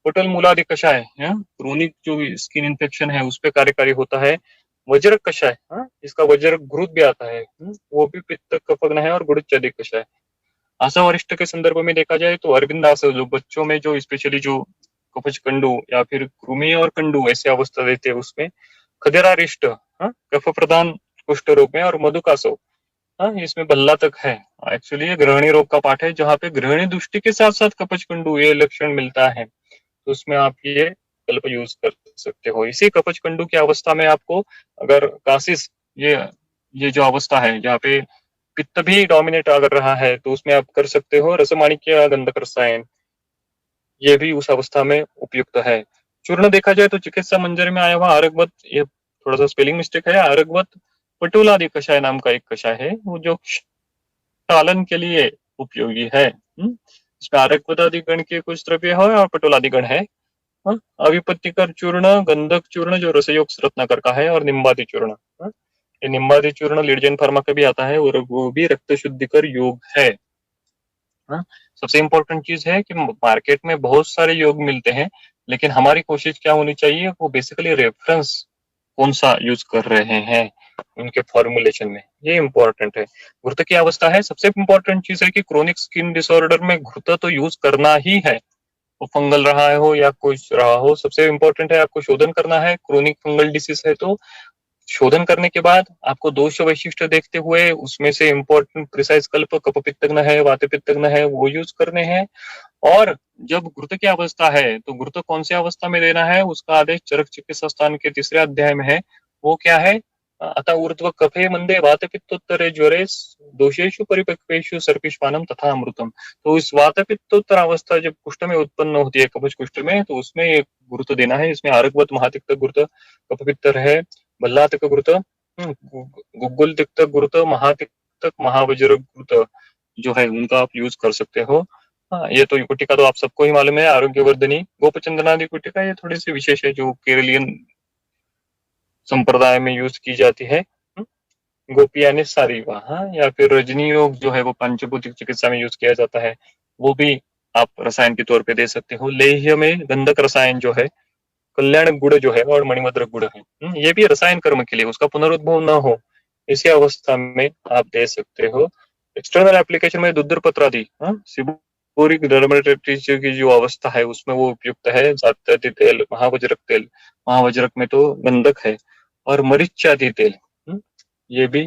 B: पटल मूलादि कषाय क्रोनिक जो स्किन इन्फेक्शन है उस पे कार्यकारी होता है। वज्रक कषाय इसका वज्रक घृत भी आता है, वो भी पित्त कफग्न है। और गुड़ुच्चादि कषाय आशा वरिष्ठ के संदर्भ में देखा जाए तो अरविंदास जो बच्चों में जो स्पेशली जो कपच कंडू या फिर कृमि और कंडू ऐसी अवस्था देते हैं उसमें खदेरारिष्ट कफ प्रधान कुष्ठ रोग में, और मधुकासव इसमें बल्ला तक है। एक्चुअली ये ग्रहणी रोग का पाठ है जहाँ पे ग्रहणी दृष्टि के साथ साथ कपच कंडू ये लक्षण मिलता है, तो उसमें आप ये कल्प यूज कर सकते हो। इसी कपच कंडू की अवस्था में आपको अगर कासिस ये जो अवस्था है जहाँ पे पित्त भी डोमिनेट अगर रहा है तो उसमें आप कर सकते हो रसमाणिक्य गंधक रसायन, ये भी उस अवस्था में उपयुक्त है। चूर्ण देखा जाए तो चिकित्सा मंजर में आया हुआ आरगवत, ये थोड़ा सा स्पेलिंग मिस्टेक है, आरगवत पटोलादि कषाय नाम का एक कषाय है वो जो क्षालन के लिए उपयोगी है। इसमें आरगवतादि गण के कुछ द्रव्य है और पटोलादि गण है। अविपत्तिकर चूर्ण, गंधक चूर्ण जो रसयोग रत्नाकर का है, और निम्बादि चूर्ण। ये निम्बादि चूर्ण लीडजन फार्मा का भी आता है और वो भी रक्त शुद्धिकर योग है। सबसे इम्पोर्टेंट चीज है कि मार्केट में बहुत सारे योग मिलते हैं, लेकिन हमारी कोशिश क्या होनी चाहिए, वो बेसिकली रेफरेंस कौन सा यूज कर रहे हैं उनके फॉर्मुलेशन में, ये इम्पोर्टेंट है। घृत की अवस्था है, सबसे इम्पोर्टेंट चीज है कि क्रोनिक स्किन डिसऑर्डर में घृत तो यूज करना ही है, वो फंगल रहा हो या कुछ रहा हो, सबसे इम्पोर्टेंट है आपको शोधन करना है। क्रोनिक फंगल डिसीज है तो शोधन करने के बाद आपको दोष वैशिष्ट देखते हुए उसमें से इम्पोर्टेंट प्रिसाइज कल्प कफपित्तग्न है, वातपित्तग्न है, वो यूज करने हैं। और जब घृत की अवस्था है तो घृत कौन सी अवस्था में देना है उसका आदेश चरक चिकित्सा स्थान के 3रे अध्याय में है। वो क्या है, अतः ऊर्ध्व कफे मंदे वातपित्तोत्तरे ज्वरे दोषेषु परिपक्वेषु सर्पिष्मानम तथा अमृतम। तो इस वातपित्तोत्तर अवस्था जब कुष्ठ में उत्पन्न होती है, कवच कुष्ठ में, तो उसमें एक घृत देना है। इसमें आरगवत महातिक्त घृत कफपित्तर है, बल्लातक घृत, गुग्गुल तिक्त घृत, महातिक्तक महावज्र घृत जो है उनका आप यूज कर सकते हो। ये तो कुटिका तो आप सबको ही मालूम है, आरोग्यवर्धनी गोपचंदनादि कुटिका ये थोड़ी सी विशेष है जो केरलियन संप्रदाय में यूज की जाती है। गोपी यानी सारीवा, या फिर रजनी योग जो है वो पंचभूतिक चिकित्सा में यूज किया जाता है, वो भी आप रसायन के तौर पे दे सकते हो। लेह्य में गंधक रसायन जो है, कल्याण गुड़ जो है और मणिमद्र गुड़ है, ये भी रसायन कर्म के लिए उसका पुनरुद्भव न हो इसी अवस्था में आप दे सकते हो। एक्सटर्नल एप्लीकेशन में दुर्धपत्रादि सिबोरिक डर्मेटाइटिस की जो अवस्था है उसमें वो उपयुक्त है। जात्यादि तेल, महावज्रक तेल, महावज्रक में तो गंधक है, और मरीचादि तेल ये भी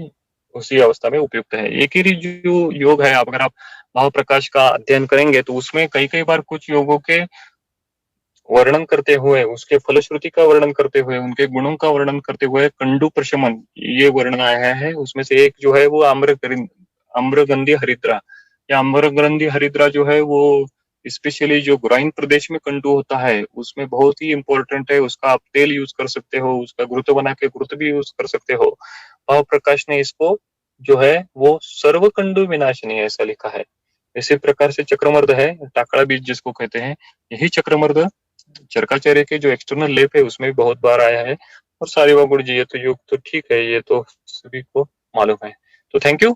B: उसी अवस्था में उपयुक्त है। एक ही जो योग है, अगर आप भाव प्रकाश का अध्ययन करेंगे तो उसमें कई बार कुछ योगों के वर्णन करते हुए, उसके फलश्रुति का वर्णन करते हुए, उनके गुणों का वर्णन करते हुए कंडू प्रशमन ये वर्णन आया है। उसमें से एक जो है वो आम्रगंधी हरिद्रा, या आम्रगंधी हरिद्रा जो है वो स्पेशली जो ग्राइन प्रदेश में कंडू होता है उसमें बहुत ही इंपॉर्टेंट है। उसका आप तेल यूज कर सकते हो, उसका घृत बना के घृत भी यूज कर सकते हो। भाव प्रकाश ने इसको जो है वो सर्व कंडू विनाशिनी ऐसा लिखा है। इसी प्रकार से चक्रमर्द है, टाकड़ा बीज जिसको कहते हैं, यही चक्रमर्द चरकाचार्य के जो एक्सटर्नल लेप है उसमें भी बहुत बार आया है। और सारीवा गुण जी ये तो योग तो ठीक है, ये तो सभी को मालूम है। तो थैंक यू।